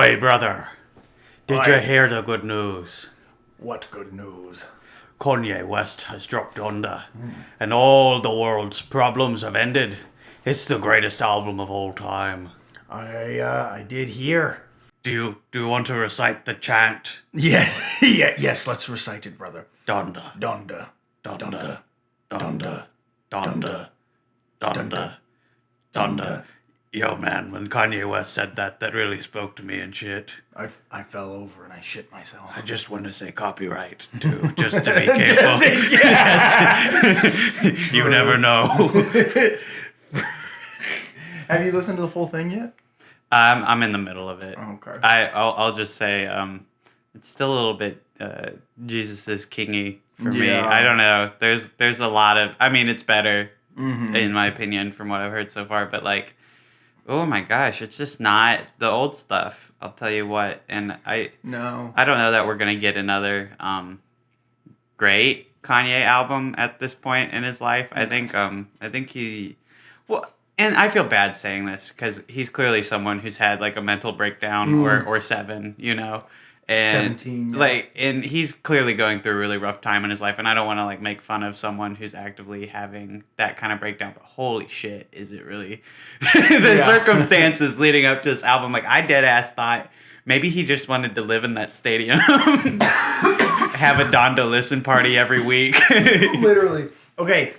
Oi, brother. Did you Oi. hear the good news? What good news? Kanye West has dropped under, and all the world's problems have ended. It's the greatest album of all time. I did hear. Do you want to recite the chant? Yes, let's recite it, brother. Donda, Donda. Donda, Donda. Donda, Donda, Donda. Yo, man, when Kanye West said that really spoke to me and shit. I fell over and I shit myself. I just want to say copyright, too, just to be careful. You never know. Have you listened to the full thing yet? I'm in the middle of it. Okay. I'll just say it's still a little bit Jesus is kingy for me. Yeah. I don't know. There's a lot of. I mean, it's better in my opinion from what I've heard so far. But like, oh my gosh, it's just not the old stuff. I'll tell you what. And I don't know that we're gonna get another great Kanye album at this point in his life. I think he. Well, and I feel bad saying this because he's clearly someone who's had like a mental breakdown or 7, you know, and 17, yeah. like, and he's clearly going through a really rough time in his life. And I don't want to like make fun of someone who's actively having that kind of breakdown, but holy shit, is it really the circumstances leading up to this album? Like, I dead ass thought maybe he just wanted to live in that stadium, have a Donda listen party every week. Literally. Okay.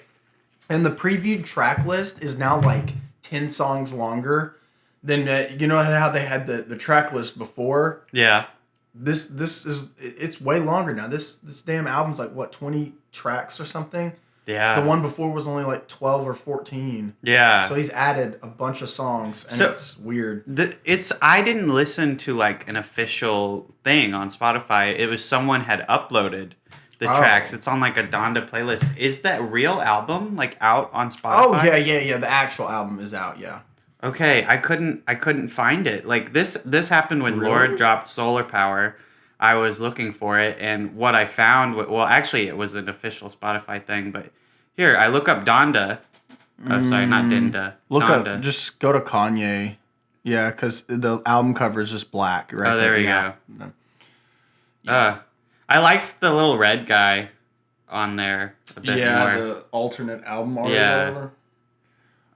And the previewed track list is now like 10 songs longer than, you know how they had the track list before? Yeah. This is, it's way longer now. This damn album's like, what, 20 tracks or something? Yeah. The one before was only like 12 or 14. Yeah. So he's added a bunch of songs, and it's weird. I didn't listen to like an official thing on Spotify. It was someone had uploaded the tracks. It's on like a Donda playlist. Is that real album like out on Spotify? Oh yeah. The actual album is out. Yeah. Okay, I couldn't find it. Like this happened when Really? Lord dropped Solar Power. I was looking for it, and what I found, well, actually, it was an official Spotify thing. But here, I look up Donda. Oh, sorry, not Dinda. Look Donda. up. Just go to Kanye. Yeah, because the album cover is just black. Right. Oh, there we go. I liked the little red guy on there a bit more. The alternate album art. Yeah. Or whatever.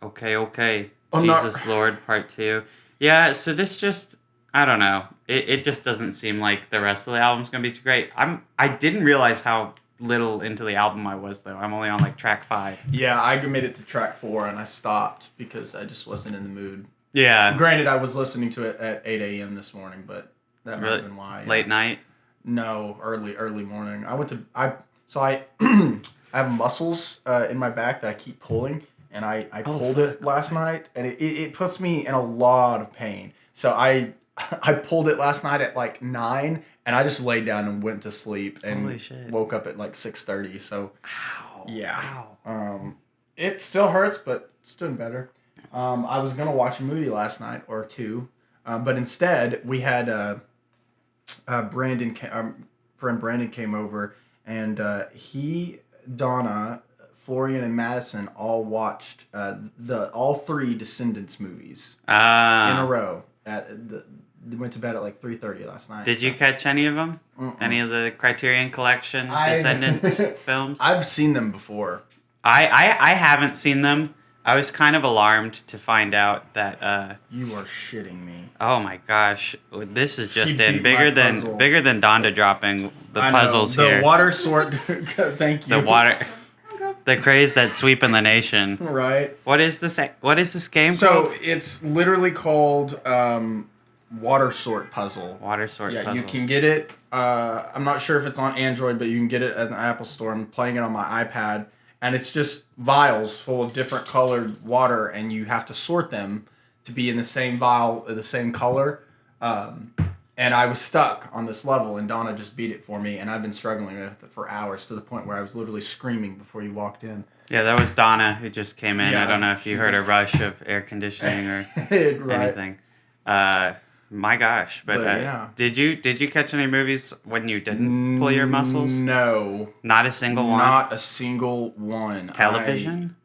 Okay. I'm Jesus not- Lord Part 2. Yeah, so this just, I don't know. It just doesn't seem like the rest of the album's going to be too great. I didn't realize how little into the album I was, though. I'm only on, like, track 5. Yeah, I made it to track 4 and I stopped because I just wasn't in the mood. Yeah. Granted, I was listening to it at 8 a.m. this morning, but that might have been why. Yeah. Late night? No, early morning. I have muscles in my back that I keep pulling, and I pulled it last night, and it puts me in a lot of pain. So I pulled it last night at like 9, and I just laid down and went to sleep, and Holy shit. woke up at like 6:30. So Ow. yeah, Ow. it still hurts, but it's doing better. I was gonna watch a movie last night or two, but instead we had our friend Brandon came over, and he, Donna, Florian, and Madison all watched all 3 Descendants movies in a row. They went to bed at like 3:30 last night. Did you catch any of them? Any of the Criterion Collection Descendants films? I've seen them before. I haven't seen them. I was kind of alarmed to find out that You are shitting me. oh my gosh, this is just She in beat bigger my puzzle. than Donda dropping the I know, puzzles the here. water sort. Thank you. The water, the craze that's sweeping the nation. Right. What is this game So called? it's literally called Water Sort Puzzle. Water Sort Yeah, Puzzle. you can get it. I'm not sure if it's on Android, but you can get it at the Apple Store. I'm playing it on my iPad, and it's just vials full of different colored water, and you have to sort them to be in the same vial, the same color. And I was stuck on this level, and Donna just beat it for me, and I've been struggling with it for hours to the point where I was literally screaming before you walked in. Yeah, that was Donna who just came in. Yeah, I don't know if you she heard a just- rush of air conditioning or Right. anything. My gosh, but yeah. Did you catch any movies when you didn't pull your muscles? No. Not a single one. Not a single one. Television?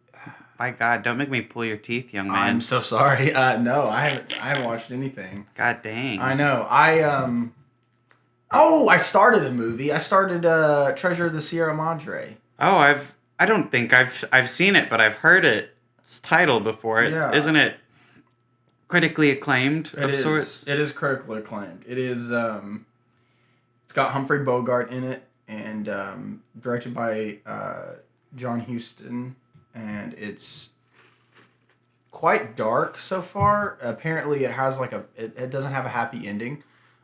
by God, don't make me pull your teeth, young man. I'm so sorry. No, I haven't watched anything. God dang. I know. I started a movie. I started Treasure of the Sierra Madre. Oh, I don't think I've seen it, but I've heard its title before. Yeah. Isn't it critically acclaimed of sorts? It is critically acclaimed. It is. It's got Humphrey Bogart in it, and directed by John Huston, and it's quite dark so far. Apparently, it has it doesn't have a happy ending,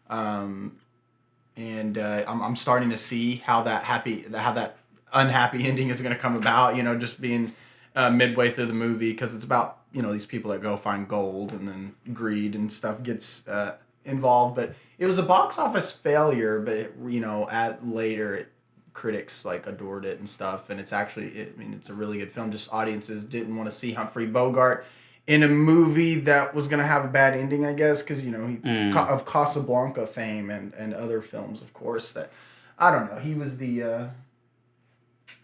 and I'm starting to see how that unhappy ending is going to come about. Just being midway through the movie, because it's about these people that go find gold, and then greed and stuff gets involved. But it was a box office failure. But critics adored it and stuff, and it's it's a really good film. Just audiences didn't want to see Humphrey Bogart in a movie that was going to have a bad ending, I guess, because he of Casablanca fame and other films, of course. That I don't know. He was the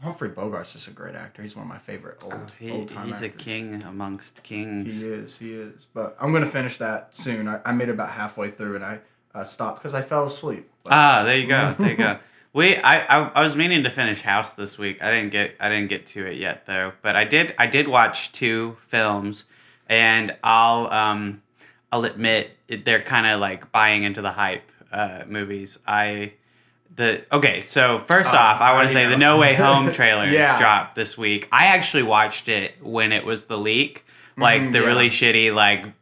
Humphrey Bogart's just a great actor. He's one of my favorite old time actors. He's a king amongst kings. He is. But I'm gonna finish that soon. I made it about halfway through and I stopped because I fell asleep. There you go. There you go. I was meaning to finish House this week. I didn't get to it yet though. But I did watch 2 films, and I'll admit they're kind of buying into the hype movies. So first off, I want to say the No Way Home trailer dropped this week. I actually watched it when it was the leak, really shitty, phone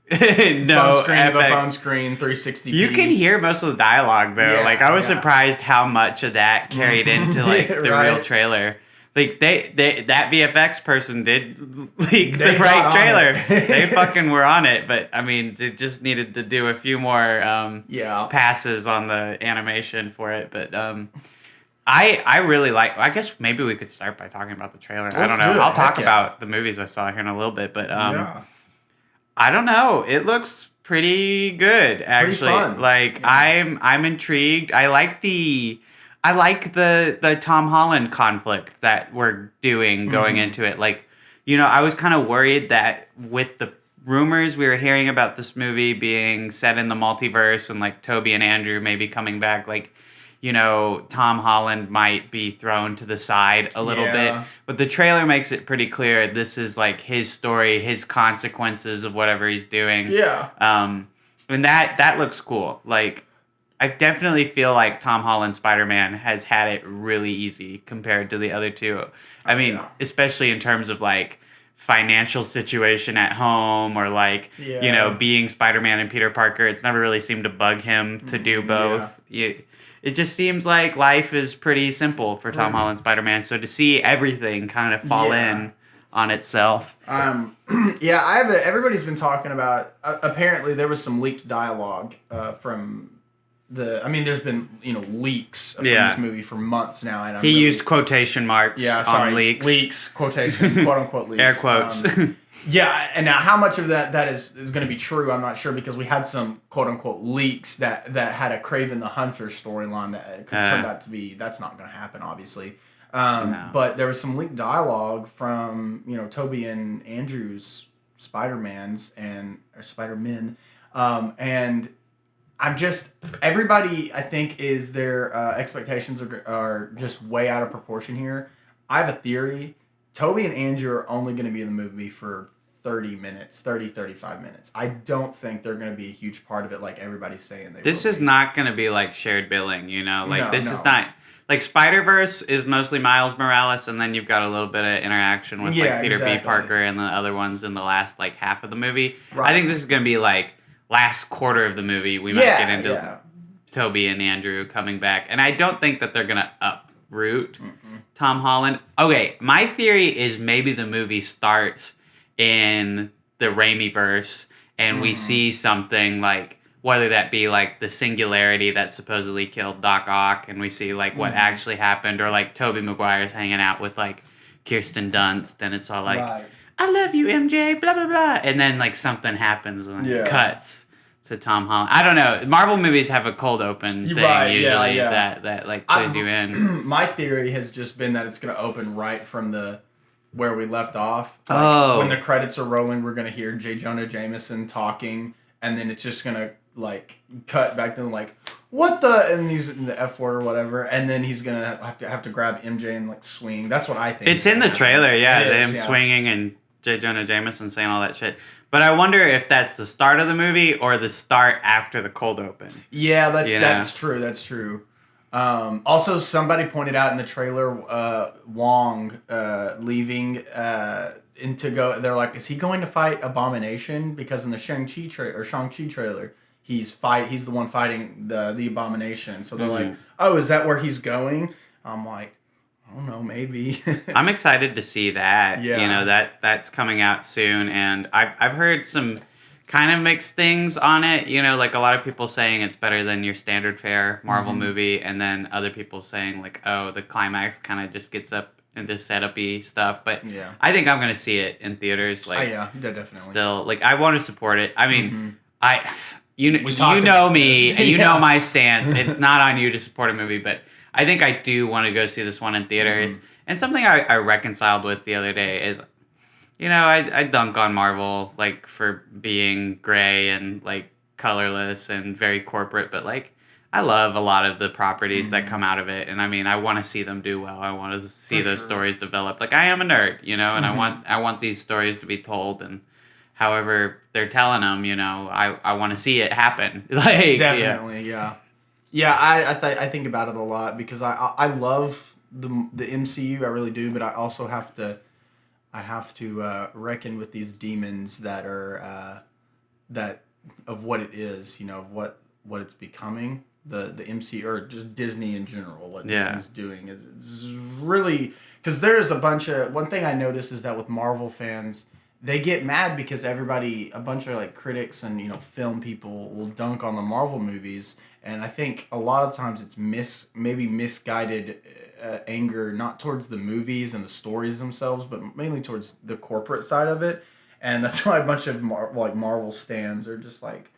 screen, 360p. You can hear most of the dialogue though. Yeah, I was surprised how much of that carried into the real trailer. That VFX person did leak the right trailer. They fucking were on it, but they just needed to do a few more passes on the animation for it. But I really like. I guess maybe we could start by talking about the trailer. I don't know. I'll talk about the movies I saw here in a little bit, but I don't know. It looks pretty good, actually. Pretty fun. I'm intrigued. I like the Tom Holland conflict that we're doing going into it. I was kind of worried that with the rumors we were hearing about this movie being set in the multiverse and Toby and Andrew maybe coming back, Tom Holland might be thrown to the side a little bit. But the trailer makes it pretty clear this is his story, his consequences of whatever he's doing. Yeah. And that looks cool. I definitely feel like Tom Holland Spider-Man has had it really easy compared to the other two. Especially in terms of financial situation at home or being Spider-Man and Peter Parker. It's never really seemed to bug him to do both. It just seems like life is pretty simple for Tom Holland Spider-Man. So to see everything kind of fall in on itself. Everybody's been talking about. Apparently, there was some leaked dialogue from. There's been leaks from this movie for months now, and he used quotation marks on leaks. Leaks, quotation, quote unquote leaks, air quotes. And now how much of that is going to be true, I'm not sure, because we had some quote unquote leaks that had a Kraven the Hunter storyline that could turn out to be that's not going to happen, obviously. No. But there was some leaked dialogue from Toby and Andrew's Spider-Men, and I'm just everybody I think is their expectations are just way out of proportion here. I have a theory. Toby and Andrew are only going to be in the movie for 35 minutes. I don't think they're going to be a huge part of it like everybody's saying they will. This is not going to be shared billing, is not. Spider-Verse is mostly Miles Morales, and then you've got a little bit of interaction with Peter B. Parker and the other ones in the last half of the movie. Right. I think this is going to be last quarter of the movie we might get into Toby and Andrew coming back. And I don't think that they're going to uproot Tom Holland. Okay, my theory is maybe the movie starts in the Raimi-verse and we see something whether that be the singularity that supposedly killed Doc Ock, and we see what actually happened, or Tobey Maguire's hanging out with Kirsten Dunst, and it's all I love you, MJ, blah blah blah, and then something happens and it cuts to Tom Holland. I don't know. Marvel movies have a cold open thing usually that plays you in. My theory has just been that it's going to open right from the where we left off. Like, when the credits are rolling, we're gonna hear J. Jonah Jameson talking, and then it's just gonna like cut back to like what the, and he's in the F word or whatever, and then he's gonna have to grab MJ and like swing. That's what I think. It's in the trailer, yeah, him swinging and J. Jonah Jameson saying all that shit. But I wonder if that's the start of the movie or the start after the cold open. Yeah, that's true. That's true. Also, somebody pointed out in the trailer, Wong leaving to go. They're like, is he going to fight Abomination? Because in the Shang-Chi trailer, he's the one fighting the Abomination. So they're like, oh, is that where he's going? I'm like, I don't know, maybe. I'm excited to see that. Yeah. You know, that's coming out soon, and I've heard some kind of mixed things on it. You know, like a lot of people saying it's better than your standard fare Marvel movie, and then other people saying like, oh, the climax kind of just gets up into setup-y stuff. But I think I'm gonna see it in theaters. Like, yeah, definitely. Still, like, I want to support it. I mean, you know me, and you know my stance. It's not on you to support a movie, but I think I do want to go see this one in theaters. And something I reconciled with the other day is, you know, I dunk on Marvel, like, for being gray and, like, colorless and very corporate, but, like, I love a lot of the properties that come out of it. And, I mean, I want to see them do well. I want to see those stories develop. Like, I am a nerd, you know, and I want these stories to be told, and however they're telling them, you know, I want to see it happen. Like, definitely, yeah. Yeah, I think about it a lot because I love the MCU, I really do, but I also have to reckon with these demons that are that of what it is, you know, of what it's becoming, the MCU or just Disney in general, what Disney's doing is really, because there's one thing I notice is that with Marvel fans, they get mad because a bunch of like critics and, you know, film people will dunk on the Marvel movies. And I think a lot of times it's maybe misguided anger, not towards the movies and the stories themselves, but mainly towards the corporate side of it. And that's why a bunch of Marvel stans are just like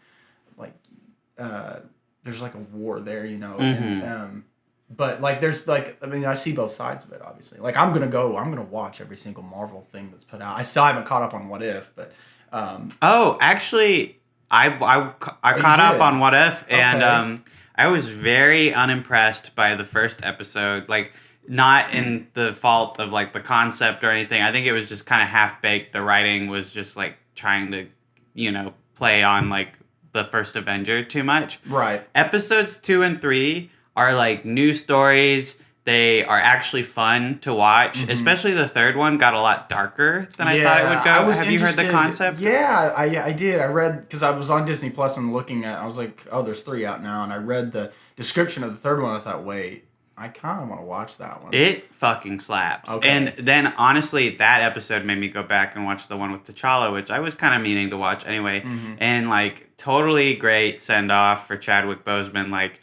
there's like a war there, you know. And, but like there's like, I mean, I see both sides of it, obviously. Like I'm gonna watch every single Marvel thing that's put out. I still haven't caught up on What If, but actually, I caught up on What If, and I was very unimpressed by the first episode. Like, not in the fault of like the concept or anything. I think it was just kind of half baked. The writing was just like trying to, you know, play on like the first Avenger too much. Right. Episodes 2 and 3 are like new stories. They are actually fun to watch. Especially the third one got a lot darker than I thought it would go. Have you heard the concept? Yeah, I did. I read, because I was on Disney Plus and looking at, I was like, oh, there's 3 out now. And I read the description of the third one. I thought, wait, I kind of want to watch that one. It fucking slaps. Okay. And then, honestly, that episode made me go back and watch the one with T'Challa, which I was kind of meaning to watch anyway. And, like, totally great send-off for Chadwick Boseman. Like,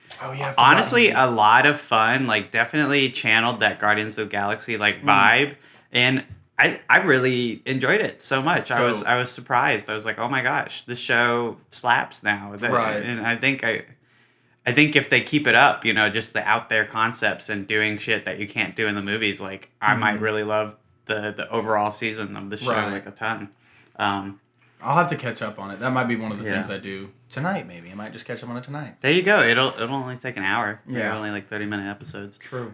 honestly, a lot of fun. Like, definitely channeled that Guardians of the Galaxy, like, vibe. And I really enjoyed it so much. I was surprised. I was like, oh my gosh, this show slaps now. Right. And I think if they keep it up, you know, just the out there concepts and doing shit that you can't do in the movies, like I might really love the overall season of the show like a ton. I'll have to catch up on it. That might be one of the things I do tonight. Maybe I might just catch up on it tonight. There you go. It'll only take an hour. Yeah, they're only like 30-minute episodes. True.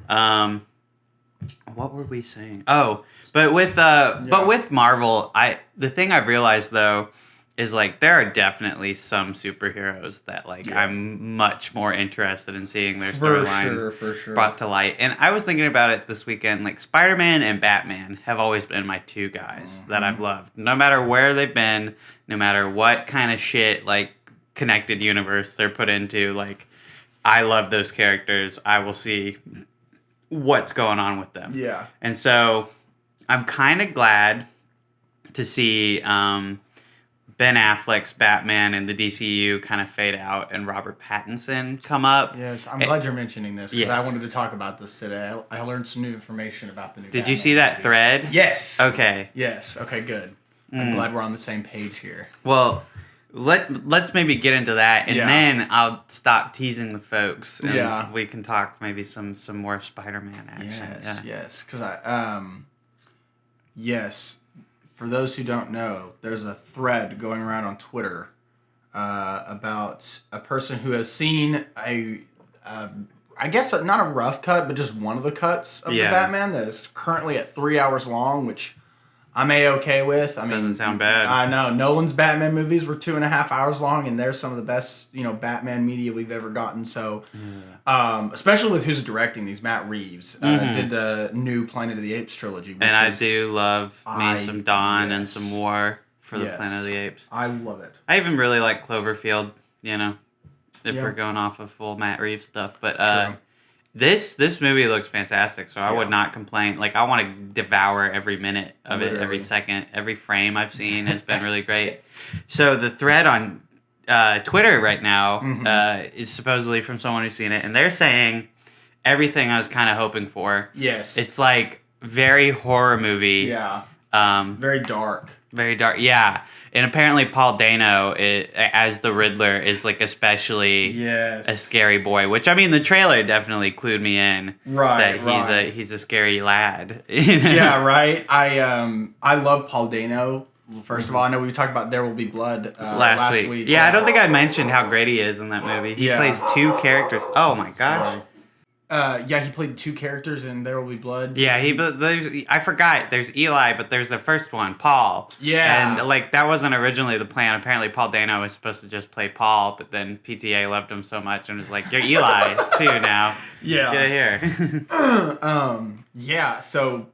What were we saying? Oh, but with Marvel, the thing I've realized though is like there are definitely some superheroes that like I'm much more interested in seeing their storyline for sure brought to light. And I was thinking about it this weekend. Like Spiderman and Batman have always been my 2 guys that I've loved. No matter where they've been, no matter what kind of shit like connected universe they're put into, like I love those characters. I will see what's going on with them. Yeah. And so I'm kind of glad to see Ben Affleck's Batman and the DCU kind of fade out and Robert Pattinson come up. Yes, I'm glad you're mentioning this because I wanted to talk about this today. I learned some new information about the new Did Batman you see that movie. thread? Yes. Okay. Yes. Okay, good. I'm glad we're on the same page here. Well, let's maybe get into that, and then I'll stop teasing the folks, and we can talk maybe some more Spider-Man action. Yes, because Yes. For those who don't know, there's a thread going around on Twitter about a person who has seen I guess not a rough cut, but just one of the cuts of the Batman that is currently at 3 hours long, which I'm A-okay with. I mean, doesn't sound bad. I know. Nolan's Batman movies were 2.5 hours long, and they're some of the best, Batman media we've ever gotten. So, especially with who's directing these, Matt Reeves did the new Planet of the Apes trilogy. And I do love me some Dawn and some War for the Planet of the Apes. I love it. I even really like Cloverfield, if we're going off of full Matt Reeves stuff. But this movie looks fantastic, so I would not complain. Like, I want to devour every minute of it, every second. Every frame I've seen has been really great. So the thread on Twitter right now is supposedly from someone who's seen it, and they're saying everything I was kind of hoping for. Yes. It's like very horror movie. Yeah. Very dark. Very dark, yeah. And apparently Paul Dano, as the Riddler, is like especially a scary boy. Which, I mean, the trailer definitely clued me in. Right, that he's a scary lad. Yeah, right. I love Paul Dano. First of all, I know we talked about There Will Be Blood last week. Yeah, I don't think I mentioned how great he is in that movie. He plays 2 characters. Oh my gosh. Sorry. He played 2 characters in There Will Be Blood. Yeah, I forgot. There's Eli, but there's the first one, Paul. Yeah. And, that wasn't originally the plan. Apparently, Paul Dano was supposed to just play Paul, but then PTA loved him so much and was like, you're Eli, too, now. Yeah. Get here. So,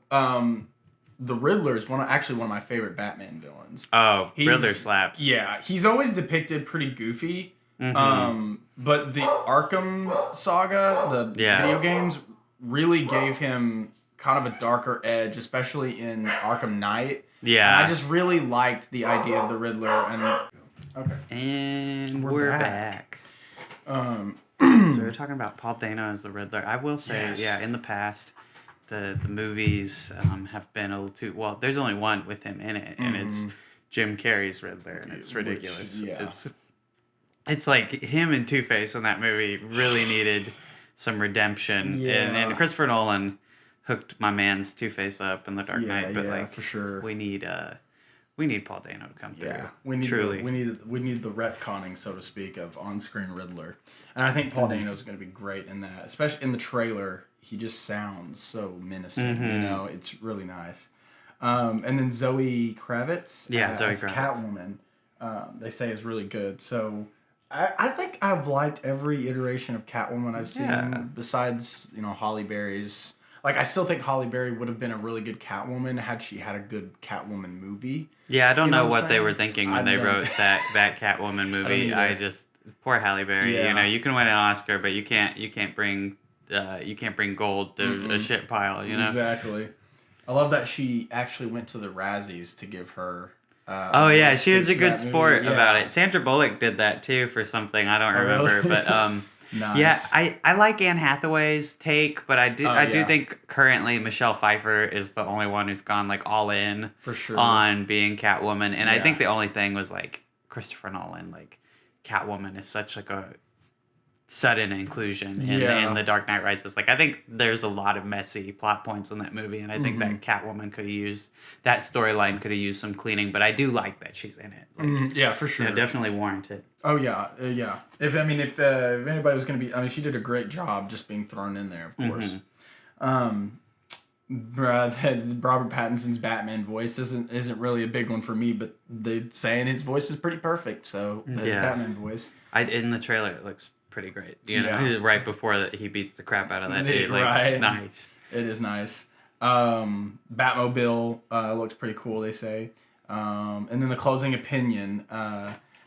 the Riddler is one of my favorite Batman villains. Oh, Riddler slaps. Yeah, he's always depicted pretty goofy. But the Arkham saga, the video games, really gave him kind of a darker edge, especially in Arkham Knight. Yeah. And I just really liked the idea of the Riddler. And we're back. So we're talking about Paul Dano as the Riddler. I will say, in the past, the movies have been a little too... Well, there's only one with him in it, and it's Jim Carrey's Riddler, and it's ridiculous. It's like him and Two-Face in that movie really needed some redemption. Yeah. And Christopher Nolan hooked my man's Two-Face up in The Dark Knight. But for sure. We need Paul Dano to come through. Yeah, we need the retconning, so to speak, of on-screen Riddler. And I think Paul Dano is going to be great in that. Especially in the trailer, he just sounds so menacing. It's really nice. And then Zoe Kravitz as Catwoman, they say is really good. So... I think I've liked every iteration of Catwoman I've seen, besides, Halle Berry's. Like, I still think Halle Berry would have been a really good Catwoman had she had a good Catwoman movie. Yeah, I don't know what they were thinking when they wrote that Catwoman movie. Poor Halle Berry. Yeah. You can win an Oscar, but you can't bring gold to a shit pile. Exactly. I love that she actually went to the Razzies to give her. She was a good sport about it. Sandra Bullock did that too for something I don't remember, really? But nice. Yeah, I like Anne Hathaway's take, but I do think currently Michelle Pfeiffer is the only one who's gone like all in for sure on being Catwoman, and I think the only thing was like Christopher Nolan, like Catwoman is such like a sudden inclusion in The Dark Knight Rises. Like, I think there's a lot of messy plot points in that movie, and I think that Catwoman could have used, that storyline could have used some cleaning, but I do like that she's in it. Like, yeah, for sure. Definitely warranted. Oh, yeah, yeah. If anybody was going to be, she did a great job just being thrown in there, of course. Robert Pattinson's Batman voice isn't really a big one for me, but they're saying his voice is pretty perfect, so his Batman voice. In the trailer, it looks pretty great. Right before that, he beats the crap out of that dude. Like, right. Nice. It is nice. Batmobile looks pretty cool, they say. And then the closing opinion.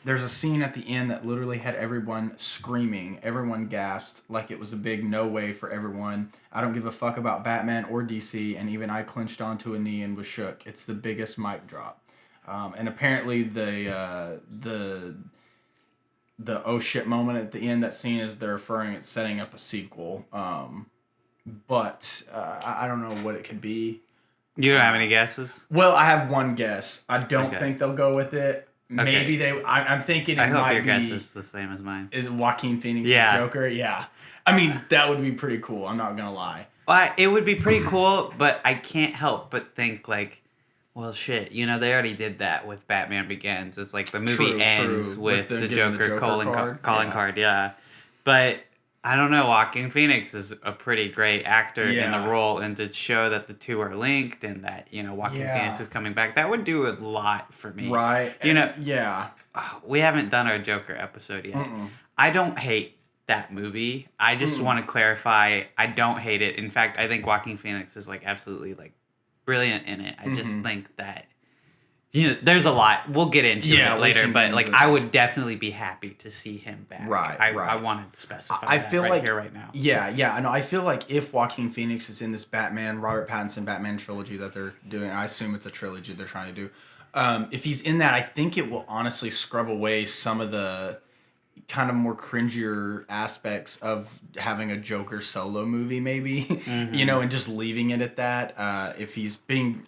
There's a scene at the end that literally had everyone screaming. Everyone gasped like it was a big no way for everyone. I don't give a fuck about Batman or DC, and even I clenched onto a knee and was shook. It's the biggest mic drop. And apparently the oh shit moment at the end, that scene is they're referring, it's setting up a sequel. But I don't know what it could be. You don't have any guesses? Well, I have one guess. I don't think they'll go with it. Maybe they... I'm thinking it might be... I hope your guess is the same as mine. Is Joaquin Phoenix's Joker? Yeah. I mean, that would be pretty cool. I'm not going to lie. Well, it would be pretty cool, but I can't help but think, like, Well, shit. You know, they already did that with Batman Begins. It's like the movie ends with the Joker calling card. Yeah. But I don't know. Joaquin Phoenix is a pretty great actor in the role. And to show that the two are linked and that, you know, Joaquin Phoenix is coming back, that would do a lot for me. Right. You know, yeah. We haven't done our Joker episode yet. Mm-mm. I don't hate that movie. I just want to clarify, I don't hate it. In fact, I think Joaquin Phoenix is like absolutely like brilliant in it. I just think that, you know, there's a lot. We'll get into it later, but like I would definitely be happy to see him back. Right. I wanted to specify I feel like here right now. Yeah. I know. I feel like if Joaquin Phoenix is in this Robert Pattinson Batman trilogy that they're doing, I assume it's a trilogy they're trying to do. If he's in that, I think it will honestly scrub away some of the kind of more cringier aspects of having a Joker solo movie, maybe, you know, and just leaving it at that. If he's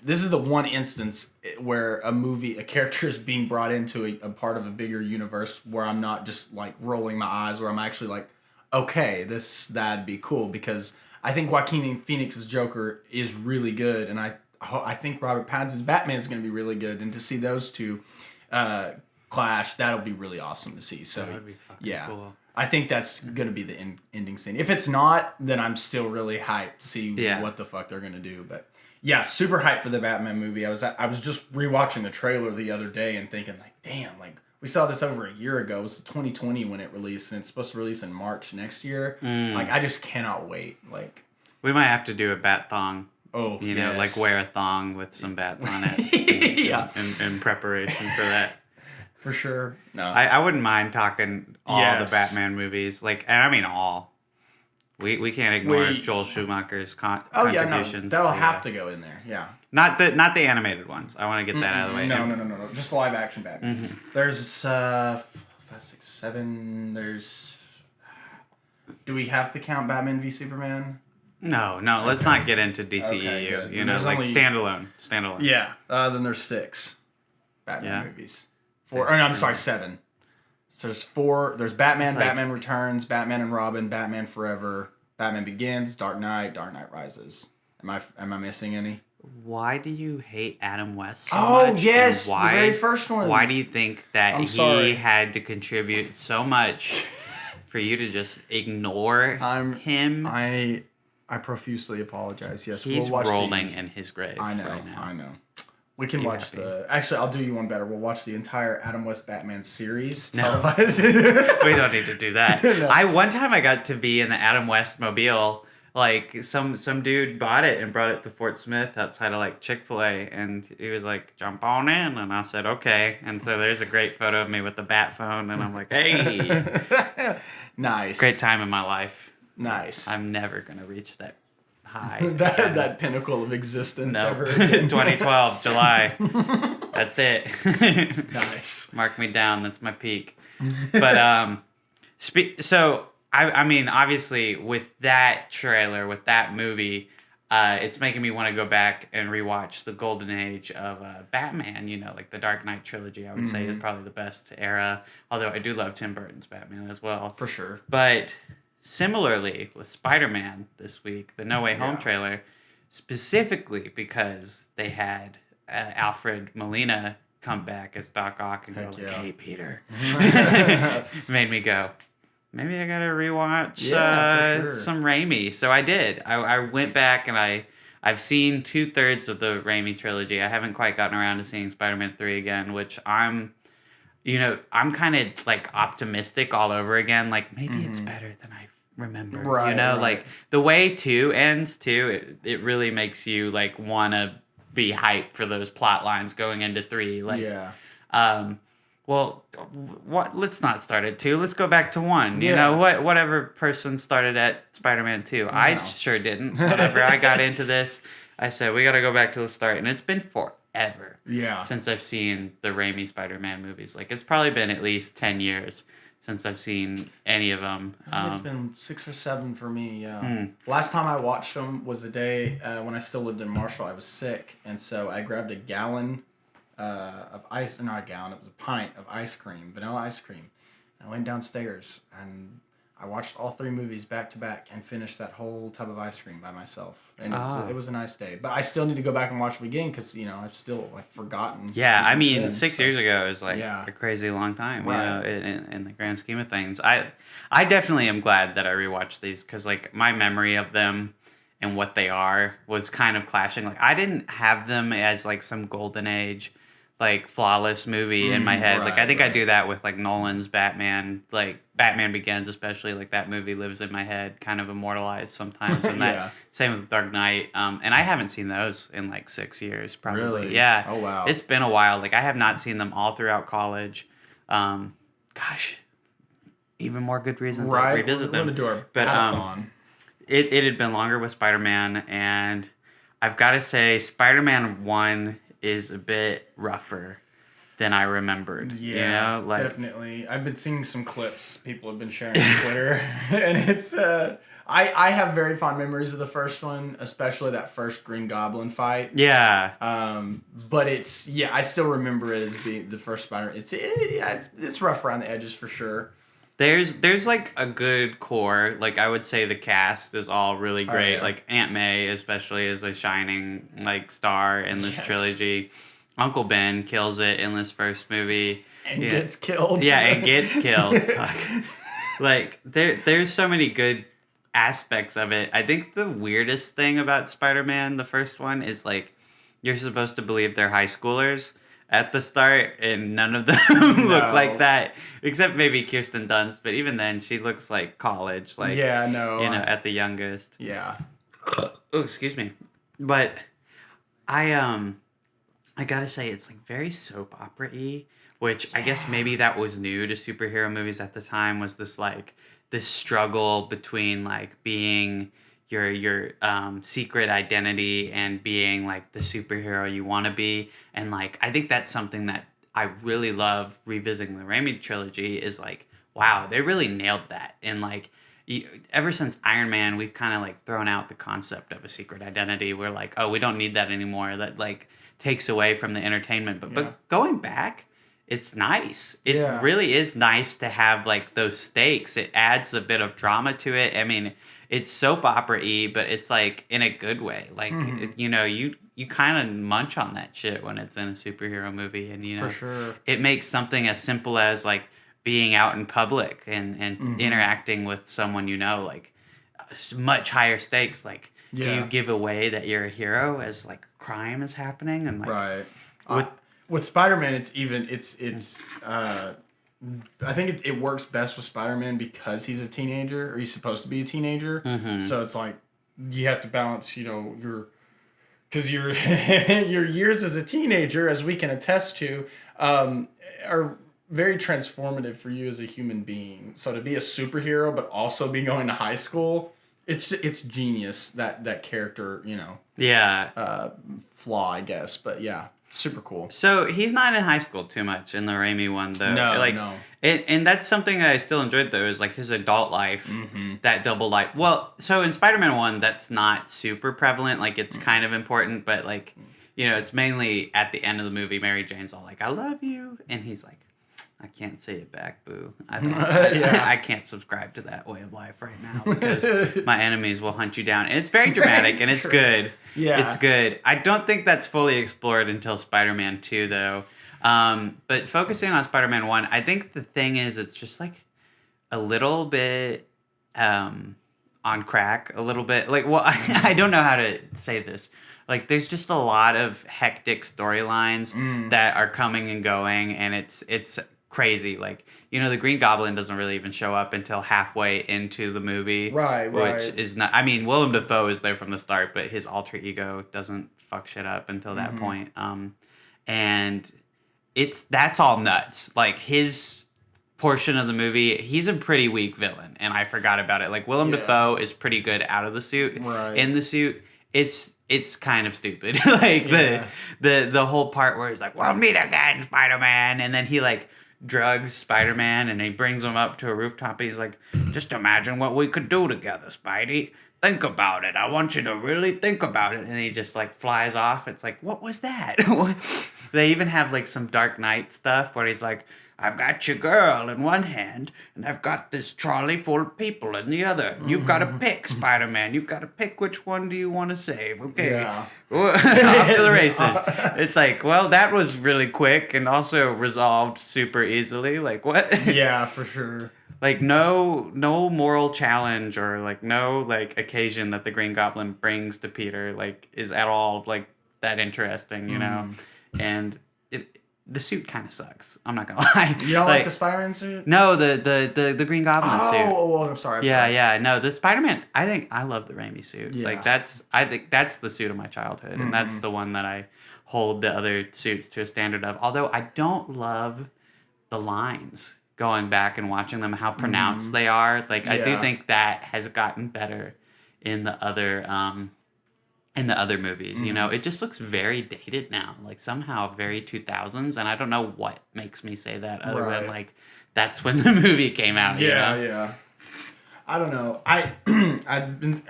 this is the one instance where a character is being brought into a part of a bigger universe where I'm not just like rolling my eyes, where I'm actually like, okay, that'd be cool, because I think Joaquin Phoenix's Joker is really good, and I think Robert Pattinson's Batman is going to be really good, and to see those two clash, that'll be really awesome to see. So that'd be fucking cool. I think that's gonna be the ending scene. If it's not, then I'm still really hyped to see what the fuck they're gonna do. But yeah, super hyped for the Batman movie. I was just rewatching the trailer the other day and thinking like, damn, like we saw this over a year ago. It was 2020 when it released, and it's supposed to release in March next year. Like I just cannot wait. Like we might have to do a bat thong. Oh, you know, like wear a thong with some bats on it. in preparation for that. For sure. No. I wouldn't mind talking all the Batman movies. Like, and I mean all. We can't ignore Joel Schumacher's contributions. That'll have to go in there. Yeah. Not the animated ones. I want to get that out of the way. No. Just live action Batman. There's 5, 6, 7. There's. Do we have to count Batman v Superman? No. Let's not get into DCEU. Okay, you know, like standalone. Yeah. Then there's 6 Batman movies. 7. So there's 4. There's Batman, Batman Returns, Batman and Robin, Batman Forever, Batman Begins, Dark Knight Rises. Am I missing any? Why do you hate Adam West so much? Oh, yes, the very first one. Why do you think that he had to contribute so much for you to just ignore him? I profusely apologize. Yes, he's rolling in his grave. I know. Right now. I know. We can watch Actually, I'll do you one better. We'll watch the entire Adam West Batman series televised. We don't need to do that. No. One time I got to be in the Adam West mobile. Like some dude bought it and brought it to Fort Smith outside of like Chick-fil-A, and he was like, "Jump on in," and I said, "Okay." And so there's a great photo of me with the bat phone, and I'm like, "Hey, nice, great time in my life." Nice. I'm never gonna reach that high. that pinnacle of existence. No. Ever again. 2012 July. That's it. Nice. Mark me down. That's my peak. But so I mean, obviously with that trailer, with that movie, it's making me want to go back and rewatch the golden age of Batman. You know, like the Dark Knight trilogy. I would say is probably the best era. Although I do love Tim Burton's Batman as well. For sure. But similarly, with Spider-Man this week, the No Way Home trailer, specifically because they had Alfred Molina come back as Doc Ock and go like, "Hey, Peter," made me go, maybe I gotta rewatch some Raimi. So I did. I went back and I've seen 2/3 of the Raimi trilogy. I haven't quite gotten around to seeing Spider-Man 3 again, which I'm kind of like optimistic all over again. Like maybe it's better than I remember. Right, like the way 2 ends too, it really makes you like want to be hyped for those plot lines going into 3. Like, well, let's not start at 2. Let's go back to 1. You know, whatever person started at Spider-Man 2. No. I sure didn't. Whenever I got into this, I said, we got to go back to the start. And it's been forever since I've seen the Raimi Spider-Man movies. Like, it's probably been at least 10 years since I've seen any of them. I think it's been 6 or 7 for me. Last time I watched them was the day when I still lived in Marshall. I was sick, and so I grabbed a gallon of ice, or not a gallon, it was a pint of ice cream, vanilla ice cream. And I went downstairs, and I watched all 3 movies back to back and finished that whole tub of ice cream by myself. And it was a nice day. But I still need to go back and watch them again because, I've forgotten. Yeah, I mean, 6 years ago is like Yeah. a crazy long time, Right. in the grand scheme of things. I definitely am glad that I rewatched these because, like, my memory of them and what they are was kind of clashing. Like, I didn't have them as, like, some golden age, like, flawless movie in my head. Like, I think I do that with, like, Nolan's Batman. Like, Batman Begins, especially, like, that movie lives in my head, kind of immortalized sometimes. And that, same with Dark Knight. And I haven't seen those in, like, 6 years, probably. Really? Yeah. Oh, wow. It's been a while. Like, I have not seen them all throughout college. Gosh, even more good reason to revisit them. We're going to do our But marathon. it had been longer with Spider-Man, and I've got to say, Spider-Man 1 is a bit rougher than I remembered. Yeah, definitely. I've been seeing some clips people have been sharing on Twitter, and it's I have very fond memories of the first one, especially that first Green Goblin fight. Yeah. But I still remember it as being the first Spider. It's rough around the edges for sure. There's like a good core. Like, I would say the cast is all really great. Yeah. Like, Aunt May especially is a shining like star in this trilogy. Uncle Ben kills it in this first movie. And gets killed. Yeah, and gets killed. Fuck. Like, there's so many good aspects of it. I think the weirdest thing about Spider-Man, the first one, is like you're supposed to believe they're high schoolers at the start, and none of them look like that, except maybe Kirsten Dunst. But even then, she looks like college. Like, at the youngest. Yeah. Oh, excuse me. But I gotta say, it's like very soap opera-y, which I guess maybe that was new to superhero movies at the time, was this struggle between like being your secret identity and being like the superhero you want to be. And like, I think that's something that I really love revisiting the Raimi trilogy, is like, wow, they really nailed that. And like, ever since Iron Man, we've kind of like thrown out the concept of a secret identity. We're like, oh, we don't need that anymore. That like takes away from the entertainment. But going back, it's nice. It really is nice to have like those stakes. It adds a bit of drama to it. I mean, it's soap opera-y, but it's like in a good way. Like, you kind of munch on that shit when it's in a superhero movie. And, For sure. It makes something as simple as like being out in public and interacting with someone, like much higher stakes. Like, do you give away that you're a hero as like crime is happening? And like, right. With Spider-Man, I think it works best with Spider-Man because he's a teenager, or he's supposed to be a teenager. Mm-hmm. So it's like you have to balance, because your your years as a teenager, as we can attest to, are very transformative for you as a human being. So to be a superhero but also be going to high school, it's genius, that character, flaw, I guess. But yeah. Super cool. So he's not in high school too much in the Raimi one, though. No. And that's something that I still enjoyed, though, is like his adult life, that double life. Well, so in Spider-Man 1, that's not super prevalent. Like, it's kind of important, but like, it's mainly at the end of the movie, Mary Jane's all like, I love you. And he's like, I can't say it back, boo. I can't subscribe to that way of life right now because my enemies will hunt you down. And it's very dramatic, and it's good. Yeah. It's good. I don't think that's fully explored until Spider-Man 2, though. But focusing on Spider-Man 1, I think the thing is it's just like a little bit on crack, a little bit. Like, well, I don't know how to say this. Like, there's just a lot of hectic storylines that are coming and going, and it's crazy. Like, the Green Goblin doesn't really even show up until halfway into the movie. Right. Which is not... I mean, Willem Dafoe is there from the start, but his alter ego doesn't fuck shit up until that point. And that's all nuts. Like, his portion of the movie, he's a pretty weak villain, and I forgot about it. Like, Willem Dafoe is pretty good out of the suit. Right. In the suit, it's kind of stupid. Like, the whole part where he's like, well, meet again, Spider-Man, and then he like drugs Spider-Man and he brings him up to a rooftop. He's like, just imagine what we could do together, Spidey. Think about it. I want you to really think about it. And he just like flies off. It's like, what was that? They even have like some Dark Knight stuff where he's like, I've got your girl in one hand, and I've got this trolley full of people in the other. You've got to pick, Spider-Man. You've got to pick which one do you want to save. Okay, Yeah. off to the races. It's like, well, that was really quick and also resolved super easily. Like, what? Yeah, for sure. Like, no moral challenge or, like, no, like, occasion that the Green Goblin brings to Peter, like, is at all, like, that interesting, you know? And the suit kind of sucks. I'm not gonna lie. You don't like the Spider-Man suit? No, the Green Goblin suit. Oh, I'm sorry. Yeah. No, the Spider-Man, I love the Raimi suit. Yeah. Like, I think that's the suit of my childhood, and that's the one that I hold the other suits to a standard of. Although I don't love the lines. Going back and watching them, how pronounced they are, like I do think that has gotten better in the other movies. You know, it just looks very dated now, like somehow very 2000s, and I don't know what makes me say that other than like that's when the movie came out. Yeah. I don't know. I've been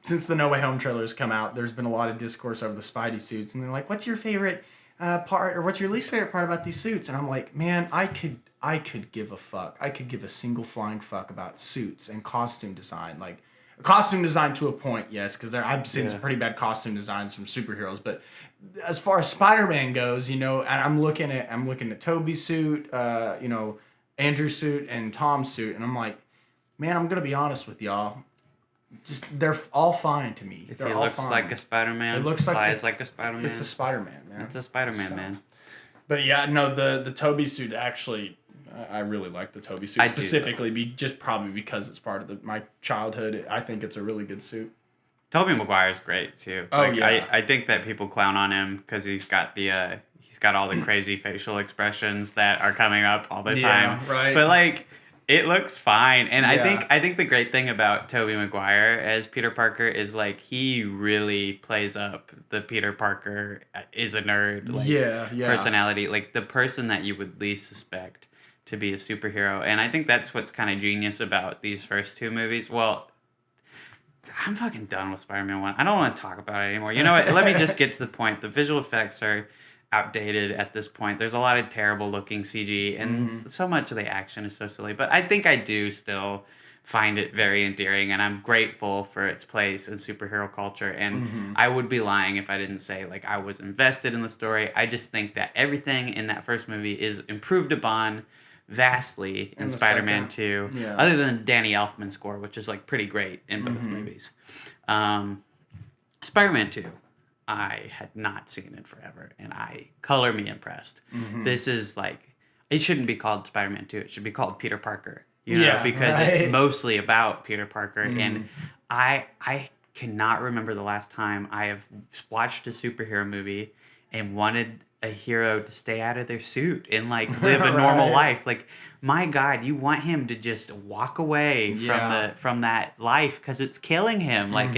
since the No Way Home trailers come out. There's been a lot of discourse over the Spidey suits, and they're like, "What's your favorite part, or what's your least favorite part about these suits?" And I'm like, man, I could give a fuck. I could give a single flying fuck about suits and costume design. Like, costume design to a point, yes, because I've seen some pretty bad costume designs from superheroes. But as far as Spider-Man goes, you know, and I'm looking at Tobey's suit, you know, Andrew's suit, and Tom's suit, and I'm like, man, I'm gonna be honest with y'all. Just they're all fine to me. If they're he all looks fine. like a Spider-Man, It looks like a Spider-Man. It's a Spider-Man, man. It's a Spider-Man, man. But yeah, no, the Tobey suit actually, I really like the Tobey suit specifically, just probably because it's part of my childhood. I think it's a really good suit. Tobey Maguire's great too. Oh, yeah. I think that people clown on him because he's got all the crazy facial expressions that are coming up all the time. Yeah, right. But like, it looks fine, and Yeah. I think the great thing about Tobey Maguire as Peter Parker is like he really plays up the Peter Parker is a nerd personality, like the person that you would least suspect to be a superhero. And I think that's what's kind of genius about these first two movies. Well, I'm fucking done with Spider-Man 1. I don't want to talk about it anymore. You know what? Let me just get to the point. The visual effects are outdated at this point. There's a lot of terrible looking CG, and so much of the action is so silly. But I think I do still find it very endearing, and I'm grateful for its place in superhero culture. And I would be lying if I didn't say like I was invested in the story. I just think that everything in that first movie is improved upon vastly in Spider-Man 2, other than Danny Elfman score, which is like pretty great in both movies. Spider-Man 2, I had not seen in forever, and color me impressed. This is like, it shouldn't be called Spider-Man 2, it should be called Peter Parker, you know, because it's mostly about Peter Parker. And I cannot remember the last time I have watched a superhero movie and wanted a hero to stay out of their suit and like live a normal life. Like, my God, you want him to just walk away from that life because it's killing him. Like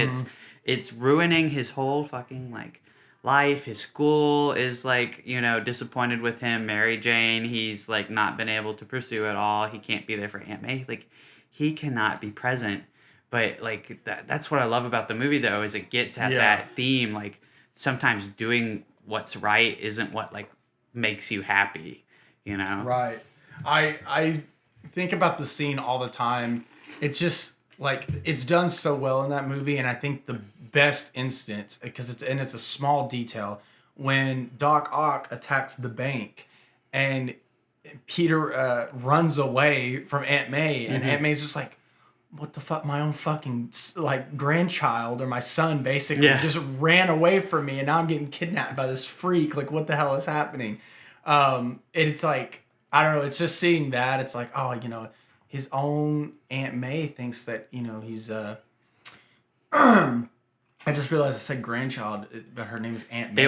it's ruining his whole fucking like life. His school is like, you know, disappointed with him. Mary Jane, he's like not been able to pursue at all. He can't be there for Aunt May. Like, he cannot be present. But like that's what I love about the movie though, is it gets at that theme. Like, sometimes doing what's right isn't what like makes you happy, you know? Right. I think about the scene all the time. It just like it's done so well in that movie, and I think the best instance, because it's a small detail, when Doc Ock attacks the bank and Peter runs away from Aunt May, and Aunt May's just like, what the fuck, my own fucking like grandchild or my son basically just ran away from me, and now I'm getting kidnapped by this freak. Like, what the hell is happening? And it's like, I don't know, it's just seeing that, it's like, oh, you know, his own Aunt May thinks that, you know, he's I just realized I said grandchild, but her name is Aunt May.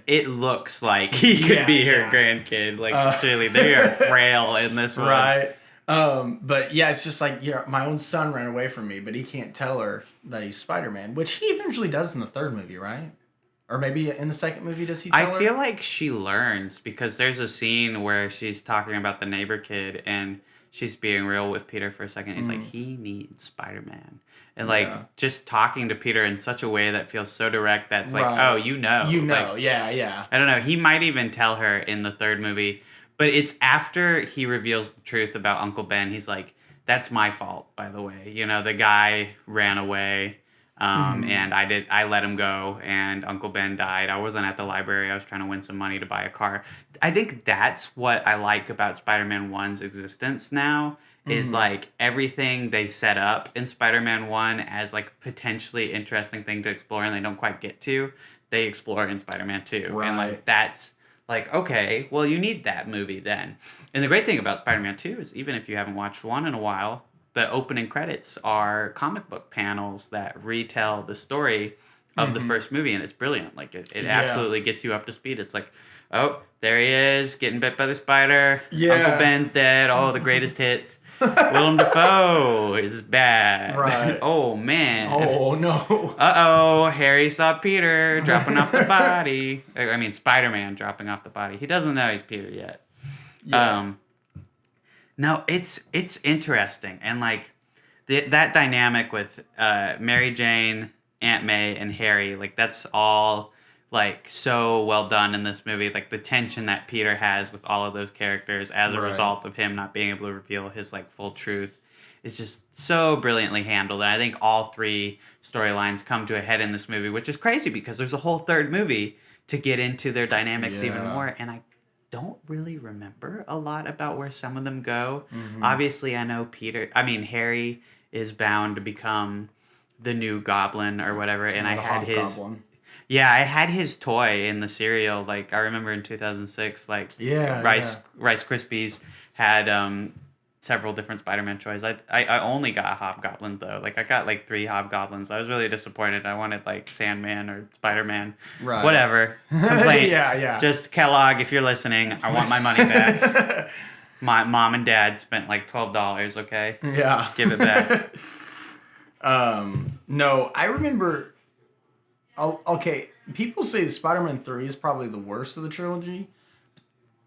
It looks like he could be her grandkid. Like, clearly they are frail in this one. Right. But yeah, it's just like, my own son ran away from me, but he can't tell her that he's Spider-Man, which he eventually does in the third movie, right? Or maybe in the second movie, does he tell her? I feel like she learns, because there's a scene where she's talking about the neighbor kid, and she's being real with Peter for a second. He's like, he needs Spider-Man. And like, just talking to Peter in such a way that feels so direct, that's like, oh, you know. You know, like, yeah. I don't know. He might even tell her in the third movie, But it's after he reveals the truth about Uncle Ben. He's like, "That's my fault, by the way. You know, the guy ran away, and I let him go, and Uncle Ben died. I wasn't at the library. I was trying to win some money to buy a car." I think that's what I like about Spider-Man 1's existence now. Is like everything they set up in Spider-Man 1 as like potentially interesting thing to explore and they don't quite get to, they explore in Spider-Man 2. Right. And like that's like, okay, well, you need that movie then. And the great thing about Spider-Man 2 is even if you haven't watched 1 in a while, the opening credits are comic book panels that retell the story of the first movie, and it's brilliant. Like, it absolutely gets you up to speed. It's like, oh, there he is, getting bit by the spider. Yeah. Uncle Ben's dead. Oh, the greatest hits. Willem Dafoe is bad. Right. Oh, man. Oh, no. Uh-oh, Harry saw Peter dropping off the body. I mean, Spider-Man dropping off the body. He doesn't know he's Peter yet. Yeah. No, it's interesting. And, like, that dynamic with Mary Jane, Aunt May, and Harry, like, that's all, like, so well done in this movie. Like, the tension that Peter has with all of those characters as a result of him not being able to reveal his, like, full truth is just so brilliantly handled. And I think all three storylines come to a head in this movie, which is crazy because there's a whole third movie to get into their dynamics even more. And I don't really remember a lot about where some of them go. Obviously, I know Harry is bound to become the new Goblin or whatever. And I had his... Goblin. Yeah, I had his toy in the cereal. Like, I remember in 2006, like, Rice Krispies had several different Spider-Man toys. I only got Hobgoblin, though. Like, I got, like, 3 Hobgoblins. I was really disappointed. I wanted, like, Sandman or Spider-Man. Right. Whatever. Complaint. Yeah. Just, Kellogg, if you're listening, I want my money back. My mom and dad spent, like, $12, okay? Yeah. Give it back. No, I remember... Okay, people say Spider-Man 3 is probably the worst of the trilogy.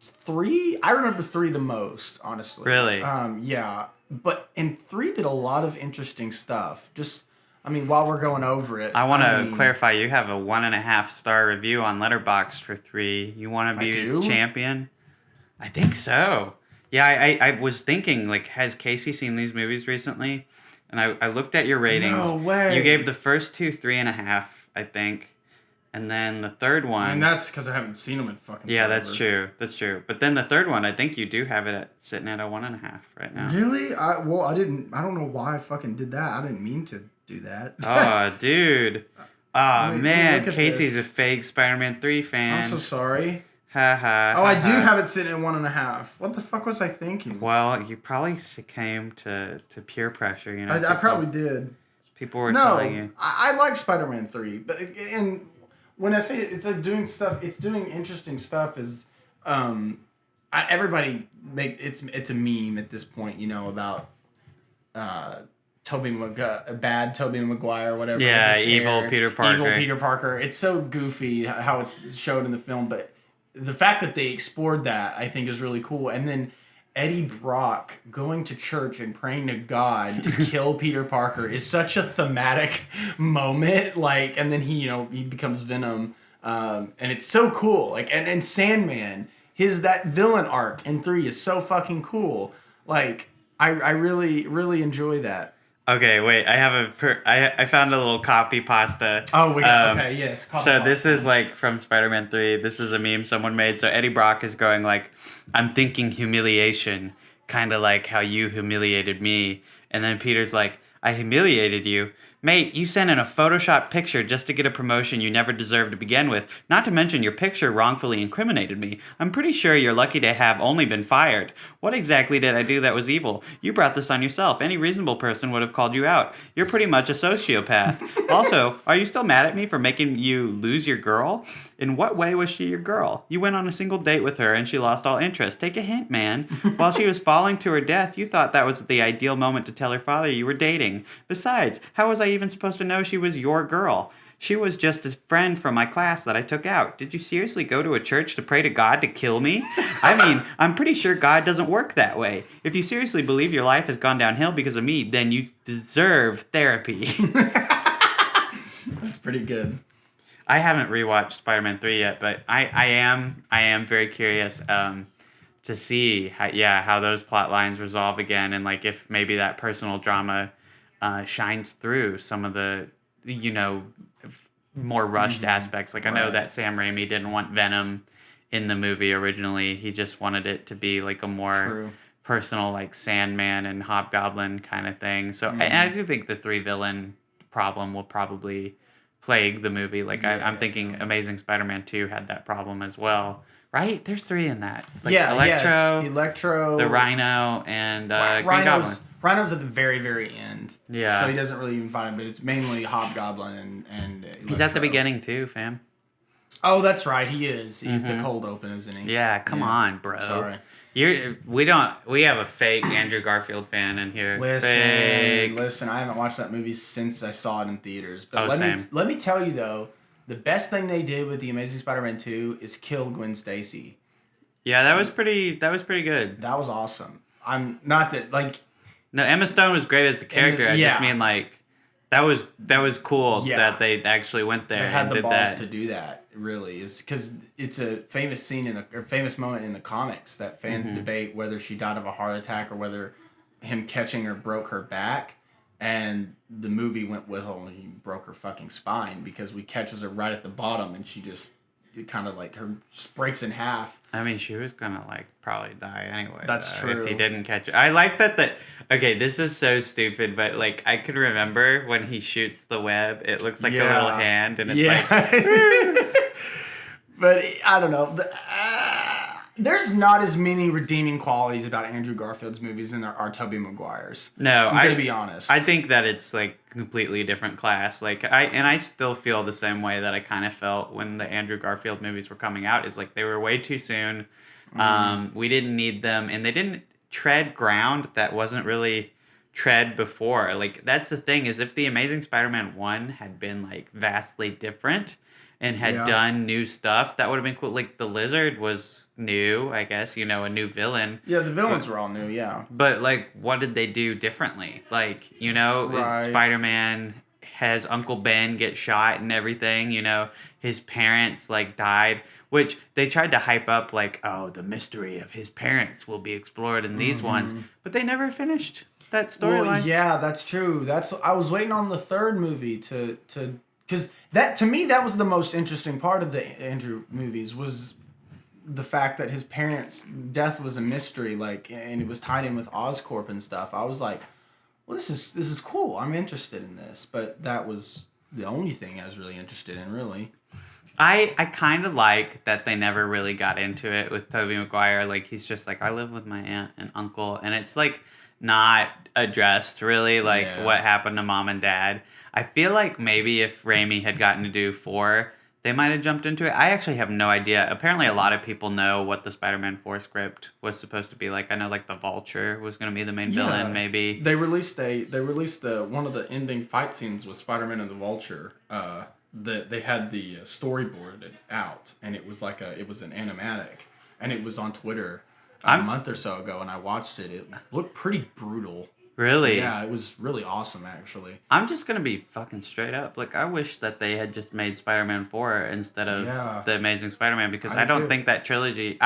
3, I remember 3 the most, honestly. Really? Yeah, but 3 did a lot of interesting stuff. Just, I mean, while we're going over it, I want to clarify. You have a 1.5-star review on Letterboxd for 3. You want to be its champion? I think so. Yeah, I was thinking, like, has Casey seen these movies recently? And I looked at your ratings. No way. You gave the first 2 3.5. I think, and then the third one. I mean, that's because I haven't seen them in fucking. Yeah, forever. That's true. But then the third one, I think you do have it sitting at a 1.5 right now. Really? I don't know why I fucking did that. I didn't mean to do that. Oh, dude. Oh, man. Casey's a fake Spider-Man 3 fan. I'm so sorry. Ha ha. Oh, I do have it sitting at 1.5. What the fuck was I thinking? Well, you probably succumbed to peer pressure. You know, I probably did. People were telling you. I like Spider-Man 3, but and when I say it's like doing stuff, it's doing interesting stuff. Is everybody makes it's a meme at this point, you know, about bad Tobey Maguire, whatever. Yeah, evil Peter Parker. It's so goofy how it's showed in the film, but the fact that they explored that, I think, is really cool. And then Eddie Brock going to church and praying to God to kill Peter Parker is such a thematic moment. Like, and then he becomes Venom, and it's so cool. Like, and Sandman, that villain arc in 3 is so fucking cool. Like, I really really enjoy that. Okay, wait. I found a little copy pasta. Oh, okay, yes. So this is like from Spider-Man 3. This is a meme someone made. So Eddie Brock is going like, "I'm thinking humiliation, kind of like how you humiliated me." And then Peter's like, "I humiliated you? Mate, you sent in a Photoshop picture just to get a promotion you never deserved to begin with. Not to mention your picture wrongfully incriminated me. I'm pretty sure you're lucky to have only been fired. What exactly did I do that was evil? You brought this on yourself. Any reasonable person would have called you out. You're pretty much a sociopath. Also, are you still mad at me for making you lose your girl? In what way was she your girl? You went on a single date with her and she lost all interest. Take a hint, man. While she was falling to her death, you thought that was the ideal moment to tell her father you were dating. Besides, how was I even supposed to know she was your girl? She was just a friend from my class that I took out. Did you seriously go to a church to pray to God to kill me? I mean, I'm pretty sure God doesn't work that way. If you seriously believe your life has gone downhill because of me, then you deserve therapy." That's pretty good. I haven't rewatched Spider-Man 3 yet, but I am very curious. to see how those plot lines resolve again, and like if maybe that personal drama shines through some of the more rushed aspects. Like I know that Sam Raimi didn't want Venom in the movie originally. He just wanted it to be like a more personal, like Sandman and Hobgoblin kind of thing. So and I do think the three villain problem will probably plague the movie. Like I'm thinking Amazing Spider-Man 2 had that problem as well. Right? There's three in that. Like Electro, the Rhino, and Green Goblin. Rhino's at the very, very end. Yeah. So he doesn't really even fight him, but it's mainly Hobgoblin and Electro. He's at the beginning too, fam. Oh, that's right. He is. He's the cold open, isn't he? Yeah, come on, bro. Sorry. We have a fake Andrew Garfield fan in here. Listen, I haven't watched that movie since I saw it in theaters. But let me tell you though, the best thing they did with the Amazing Spider-Man 2 is kill Gwen Stacy. Yeah, that was pretty good. That was awesome. I'm not that like no, Emma Stone was great as the character. I just mean like that was cool that they actually went there they had and the did balls that. to do that. Really is because it's a famous scene famous moment in the comics that fans debate whether she died of a heart attack or whether him catching her broke her back. And the movie went with, oh, he broke her fucking spine because we catches her right at the bottom and she just kind of like her just breaks in half. I mean, she was gonna like probably die anyway. That's true. If he didn't catch her. I like that. Okay, this is so stupid, but like I could remember when he shoots the web, it looks like a little hand, and it's like. But I don't know. There's not as many redeeming qualities about Andrew Garfield's movies than there are Tobey Maguire's. No, I'm gonna be honest. I think that it's like completely different class. Like I still feel the same way that I kind of felt when the Andrew Garfield movies were coming out. Is like they were way too soon. We didn't need them, and they didn't tread ground that wasn't really tread before. Like that's the thing is if the Amazing Spider-Man 1 had been like vastly different and had done new stuff, that would have been cool. Like the Lizard was new, I guess, a new villain. Yeah, the villains were all new, yeah. But like what did they do differently? Like, Spider-Man has Uncle Ben get shot and everything, his parents like died, which they tried to hype up like, oh, the mystery of his parents will be explored in these ones, but they never finished that storyline. Well, yeah, that's true. I was waiting on the third movie to because that to me that was the most interesting part of the Andrew movies was the fact that his parents' death was a mystery, like, and it was tied in with Oscorp and stuff. I was like, well, this is cool. I'm interested in this, but that was the only thing I was really interested in, really. I kind of like that they never really got into it with Tobey Maguire. Like, he's just like, I live with my aunt and uncle, and it's like not addressed really, like what happened to mom and dad. I feel like maybe if Raimi had gotten to do 4, they might have jumped into it. I actually have no idea. Apparently, a lot of people know what the Spider-Man 4 script was supposed to be like. I know, like, the Vulture was going to be the main villain, maybe. They released one of the ending fight scenes with Spider-Man and the Vulture. They had the storyboard out, and it was like it was an animatic, and it was on Twitter a month or so ago, and I watched it. It looked pretty brutal. Really? Yeah, it was really awesome, actually. I'm just going to be fucking straight up. Like, I wish that they had just made Spider-Man 4 instead of The Amazing Spider-Man, because I don't think that trilogy,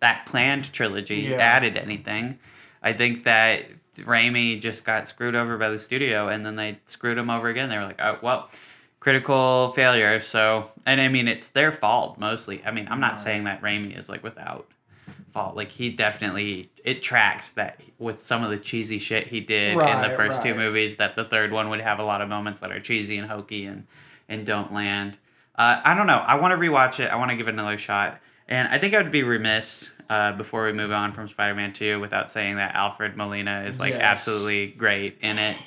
that planned trilogy added anything. I think that Raimi just got screwed over by the studio, and then they screwed him over again. They were like, oh, well, critical failure. So, and I mean, it's their fault, mostly. I mean, I'm not saying that Raimi is, like, without fault. Like, he definitely, it tracks that with some of the cheesy shit he did in the first 2 movies, that the third one would have a lot of moments that are cheesy and hokey and don't land. I don't know. I want to rewatch it. I want to give it another shot. And I think I would be remiss before we move on from Spider-Man 2 without saying that Alfred Molina is like absolutely great in it.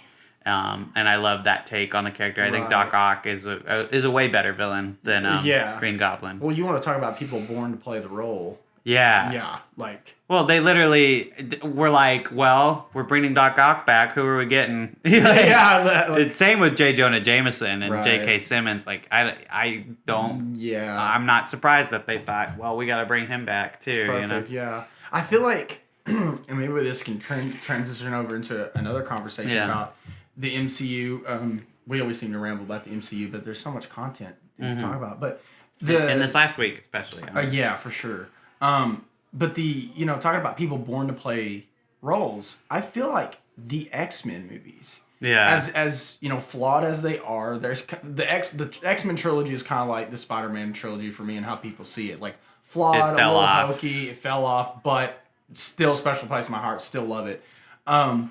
And I love that take on the character. I think Doc Ock is a way better villain than Green Goblin. Well, you want to talk about people born to play the role. Yeah. Yeah, like... Well, they literally were like, well, we're bringing Doc Ock back. Who are we getting? It's same with J. Jonah Jameson and J.K. Simmons. Like, I don't... Yeah. I'm not surprised that they thought, well, we got to bring him back, too. Perfect, yeah. I feel like... and maybe this can transition over into another conversation about the MCU. We always seem to ramble about the MCU, but there's so much content to talk about. But in this last week, especially. Yeah, for sure. talking about people born to play roles, I feel like the X-Men movies, Yeah. as flawed as they are, there's the X-Men trilogy is kind of like the Spider-Man trilogy for me and how people see it. Like flawed, a little hokey, it fell off, but still special place in my heart. Still love it. I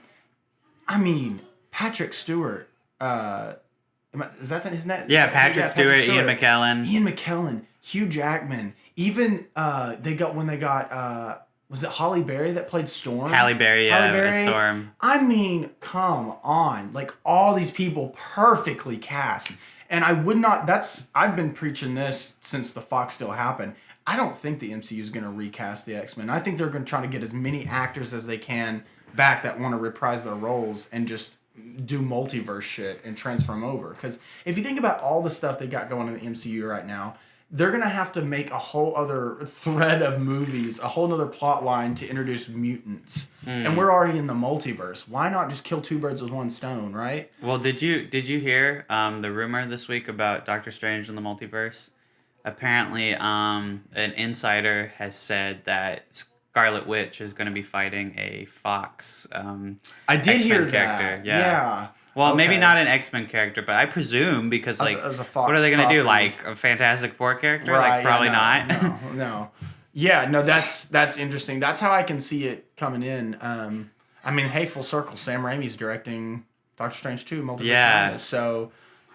mean, Patrick Stewart. Is that his name? Yeah, Patrick Stewart, Ian McKellen, Hugh Jackman. Even they got was it Halle Berry that played Storm? Halle Berry, Storm. I mean, come on. Like, all these people perfectly cast. And I've been preaching this since the Fox deal happened. I don't think the MCU is going to recast the X-Men. I think they're going to try to get as many actors as they can back that want to reprise their roles and just do multiverse shit and transform over. Because if you think about all the stuff they got going in the MCU right now, they're going to have to make a whole other thread of movies, a whole other plot line to introduce mutants. And we're already in the multiverse. Why not just kill two birds with one stone, right? Well, did you hear the rumor this week about Doctor Strange and the multiverse? Apparently, an insider has said that Scarlet Witch is going to be fighting a Fox I did X-Men hear character. that. Yeah. Well, maybe not an X-Men character, but I presume because like, what are they going to do? Like a Fantastic Four character? Right, like probably not. No. Yeah, no, that's interesting. That's how I can see it coming in. I mean, hey, full circle. Sam Raimi's directing Doctor Strange 2, Multiverse Madness. So,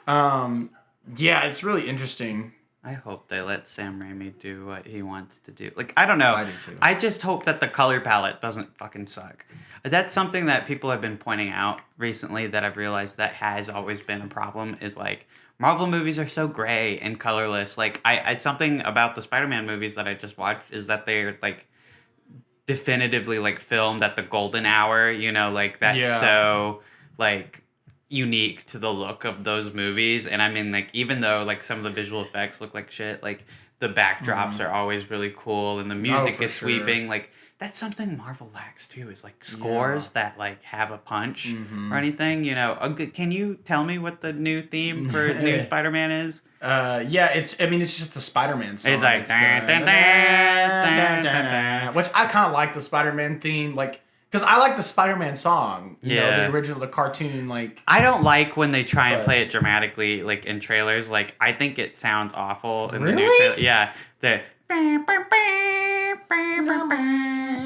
yeah, it's really interesting. I hope they let Sam Raimi do what he wants to do. Like, I don't know. I do too. I just hope that the color palette doesn't fucking suck. That's something that people have been pointing out recently that I've realized that has always been a problem is like Marvel movies are so gray and colorless. Like I something about the Spider-Man movies that I just watched is that they're like definitively like filmed at the golden hour, like that's so like unique to the look of those movies. And I mean, like, even though like some of the visual effects look like shit, like the backdrops are always really cool and the music is sweeping. Like, that's something Marvel lacks too, is like scores that like have a punch or anything. Can you tell me what the new theme for new Spider-Man is? It's just the Spider-Man song. It's like which I kind of like the Spider-Man theme, like. Because I like the Spider-Man song, the original, the cartoon, like... I don't like when they try and play it dramatically, like, in trailers. Like, I think it sounds awful in the new trailer. Yeah,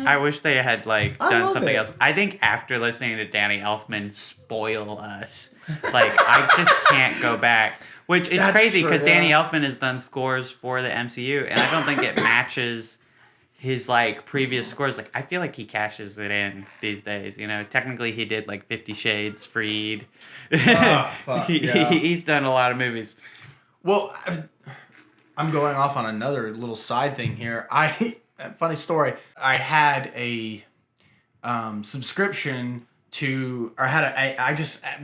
I wish they had, like, done something else. I think after listening to Danny Elfman spoil us, like, I just can't go back. Which is crazy, because Danny Elfman has done scores for the MCU, and I don't think it matches... his like previous scores. Like, I feel like he cashes it in these days. Technically he did like 50 Shades, Freed. Fuck, he's done a lot of movies. Well, I'm going off on another little side thing here. Funny story. I had a subscription to, or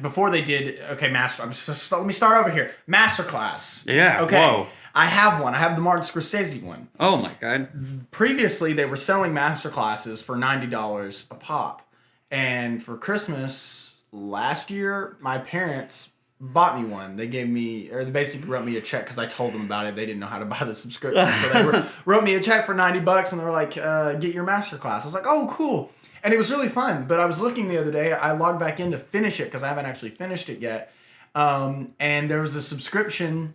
before they did, let me start over here. Masterclass. Yeah. Okay. Whoa. I have one. I have the Martin Scorsese one. Oh my God. Previously, they were selling masterclasses for $90 a pop. And for Christmas last year, my parents bought me one. They basically wrote me a check because I told them about it. They didn't know how to buy the subscription. So they wrote me a check for $90 and they were like, get your masterclass. I was like, oh, cool. And it was really fun. But I was looking the other day. I logged back in to finish it because I haven't actually finished it yet. And there was a subscription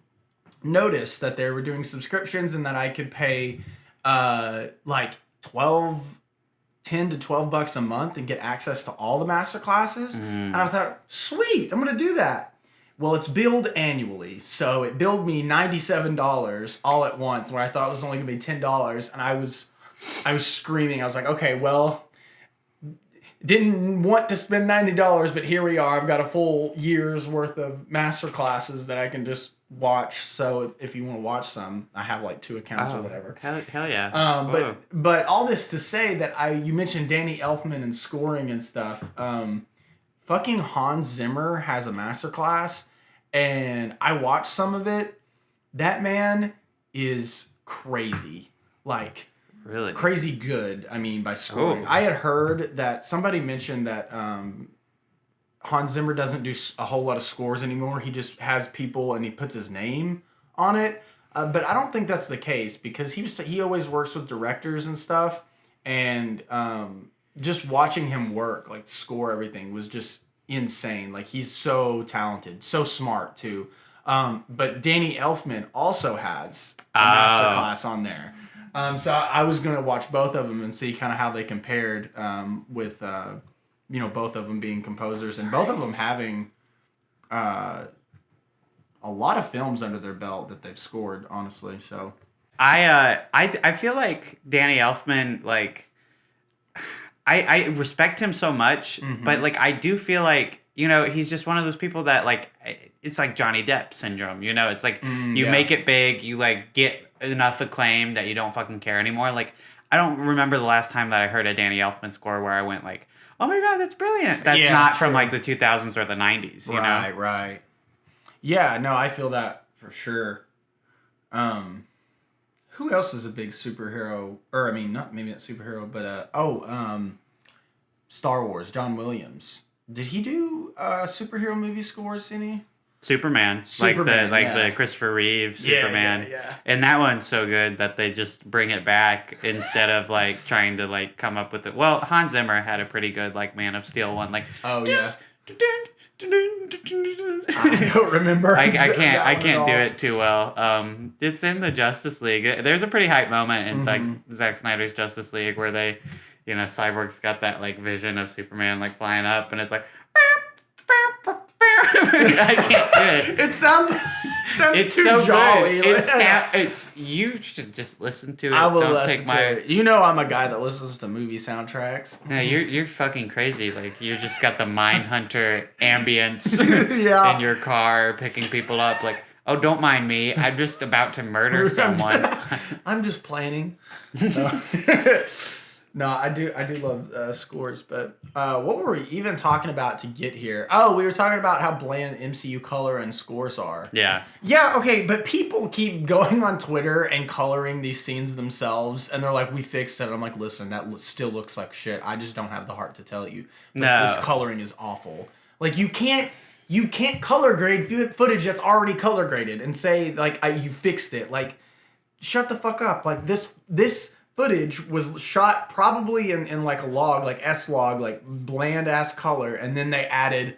notice that they were doing subscriptions and that I could pay like $10 to $12 a month and get access to all the master classes. And I thought, sweet, I'm going to do that. Well, it's billed annually. So it billed me $97 all at once, where I thought it was only going to be $10. And I was screaming. I was like, okay, well, didn't want to spend $90, but here we are. I've got a full year's worth of master classes that I can just watch. So if you want to watch some, I have like 2 accounts or whatever. Hell yeah. But all this to say that you mentioned Danny Elfman and scoring and stuff. Fucking Hans Zimmer has a masterclass, and I watched some of it. That man is crazy. Like, really? Crazy good, by scoring. I had heard that somebody mentioned that Hans Zimmer doesn't do a whole lot of scores anymore. He just has people and he puts his name on it. But I don't think that's the case, because he always works with directors and stuff. and just watching him work, like score everything, was just insane. Like he's so talented, so smart too. But Danny Elfman also has a masterclass on there. So I was gonna watch both of them and see kind of how they compared with both of them being composers and both of them having a lot of films under their belt that they've scored. Honestly, so I feel like Danny Elfman, like I respect him so much, but like I do feel like he's just one of those people that like it's like Johnny Depp syndrome. It's like you make it big, you like get enough acclaim that you don't fucking care anymore. Like I don't remember the last time that I heard a Danny Elfman score where I went like, oh my god, that's brilliant. That's not from like the 2000s or the 90s. Right. Yeah, no, I feel that for sure. Who else is a big superhero? Or maybe not superhero, but Star Wars. John Williams. Did he do superhero movie scores? Any? Superman, like the Christopher Reeve Superman, and that one's so good that they just bring it back instead of like trying to like come up with it. Well, Hans Zimmer had a pretty good like Man of Steel one, like I don't remember. I can't do it too well. It's in the Justice League. There's a pretty hype moment in Zack Snyder's Justice League where they, Cyborg's got that like vision of Superman like flying up, and it's like. I can't do it. It sounds it's too so jolly. Good. You should just listen to it. I will listen to it. I'm a guy that listens to movie soundtracks. No, you're fucking crazy. Like you just got the Mindhunter ambience in your car, picking people up. Like, oh, don't mind me. I'm just about to murder someone. I'm just planning. No, I do love scores, but what were we even talking about to get here? Oh, we were talking about how bland MCU color and scores are. Yeah. Yeah, okay, but people keep going on Twitter and coloring these scenes themselves, and they're like, we fixed it. I'm like, listen, that still looks like shit. I just don't have the heart to tell you. But this coloring is awful. Like, you can't color grade footage that's already color graded and say, like, you fixed it. Like, shut the fuck up. Like, this footage was shot probably in like a log, like S-log, like bland ass color, and then they added,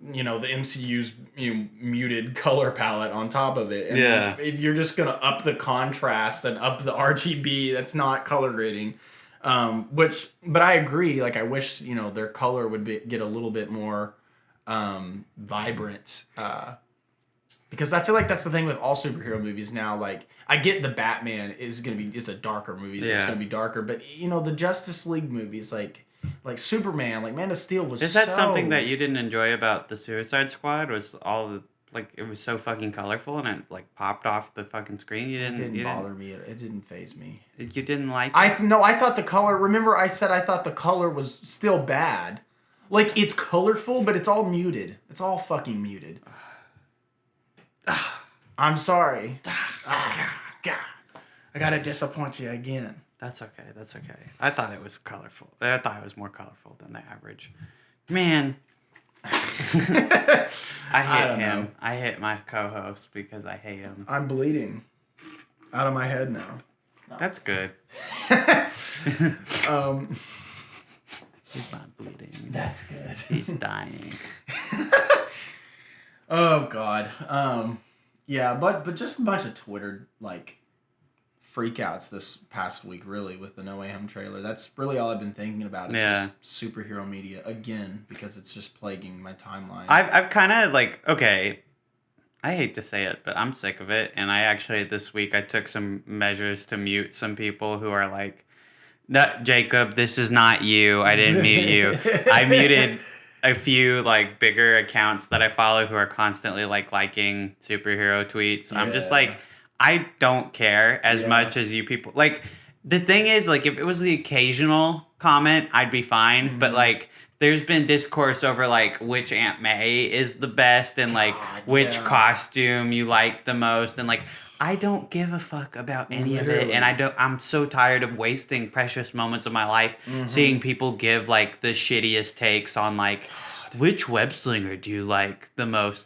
the MCU's muted color palette on top of it. And if you're just gonna up the contrast and up the RGB, that's not color grading. But I agree. Like I wish their color would get a little bit more vibrant. Because I feel like that's the thing with all superhero movies now. Like, I get the Batman it's a darker movie, so it's gonna be darker. But the Justice League movies, like Superman, like Man of Steel was. Is that something that you didn't enjoy about the Suicide Squad? Was all the it was so fucking colorful and it like popped off the fucking screen? It didn't bother me. It didn't faze me. You didn't like it? I thought the color. Remember, I said I thought the color was still bad. Like it's colorful, but it's all muted. It's all fucking muted. I'm sorry. God. I gotta disappoint you again. That's okay. I thought it was colorful. I thought it was more colorful than the average. Man. I hit him. I hit my co-host because I hate him. I'm bleeding out of my head now. No. That's good. He's not bleeding. That's good. He's dying. Oh God. Yeah, but just a bunch of Twitter freakouts this past week, really, with the No Way Home trailer. That's really all I've been thinking about. Is just superhero media again, because it's just plaguing my timeline. I've kind of okay. I hate to say it, but I'm sick of it. And I actually this week I took some measures to mute some people who are like, "No, Jacob, this is not you. I didn't mute you." I muted a few bigger accounts that I follow who are constantly liking superhero tweets. Yeah. I'm just I don't care as much as you people. The thing is, if it was the occasional comment, I'd be fine. Mm-hmm. But there's been discourse over which Aunt May is the best and which costume you like the most, and I don't give a fuck about any of it, and I'm so tired of wasting precious moments of my life seeing people give the shittiest takes on which web slinger do you like the most.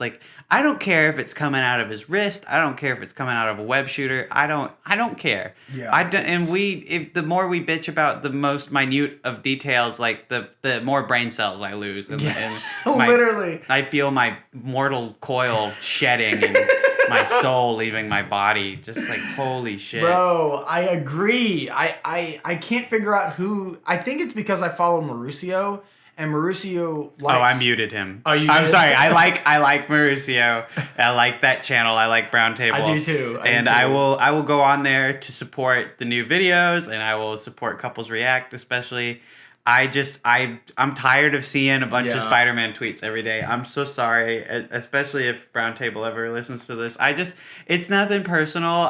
I don't care if it's coming out of his wrist. I don't care if it's coming out of a web shooter. I don't care. Yeah. If the more we bitch about the most minute of details, like the more brain cells I lose. And Literally. I feel my mortal coil shedding and my soul leaving my body. Just like, holy shit. Bro, I agree. I can't figure out who. I think it's because I follow Mauricio. And Mauricio likes... Oh, I muted him. Oh, you I'm did? sorry. I like Mauricio. I like that channel. I like Brown Table. I do too. I will go on there to support the new videos, and I will support Couples React, especially. I'm tired of seeing a bunch of Spider-Man tweets every day. I'm so sorry, especially if Brown Table ever listens to this. It's nothing personal.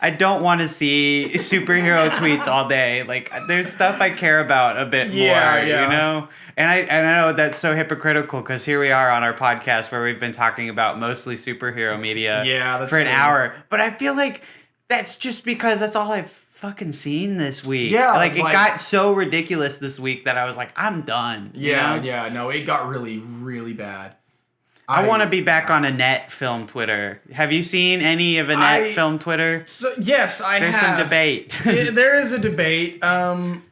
I don't want to see superhero tweets all day. Like, there's stuff I care about a bit more, you know? And I know that's so hypocritical because here we are on our podcast where we've been talking about mostly superhero media for an hour. But I feel like that's just because that's all I've fucking seen this week. Yeah. Like, it got so ridiculous this week that I was like, I'm done. Yeah, you know? yeah. No, it got really, really bad. I want to be back on Annette film Twitter. Have you seen any of Annette film Twitter? So yes, There's some debate. There is a debate. I was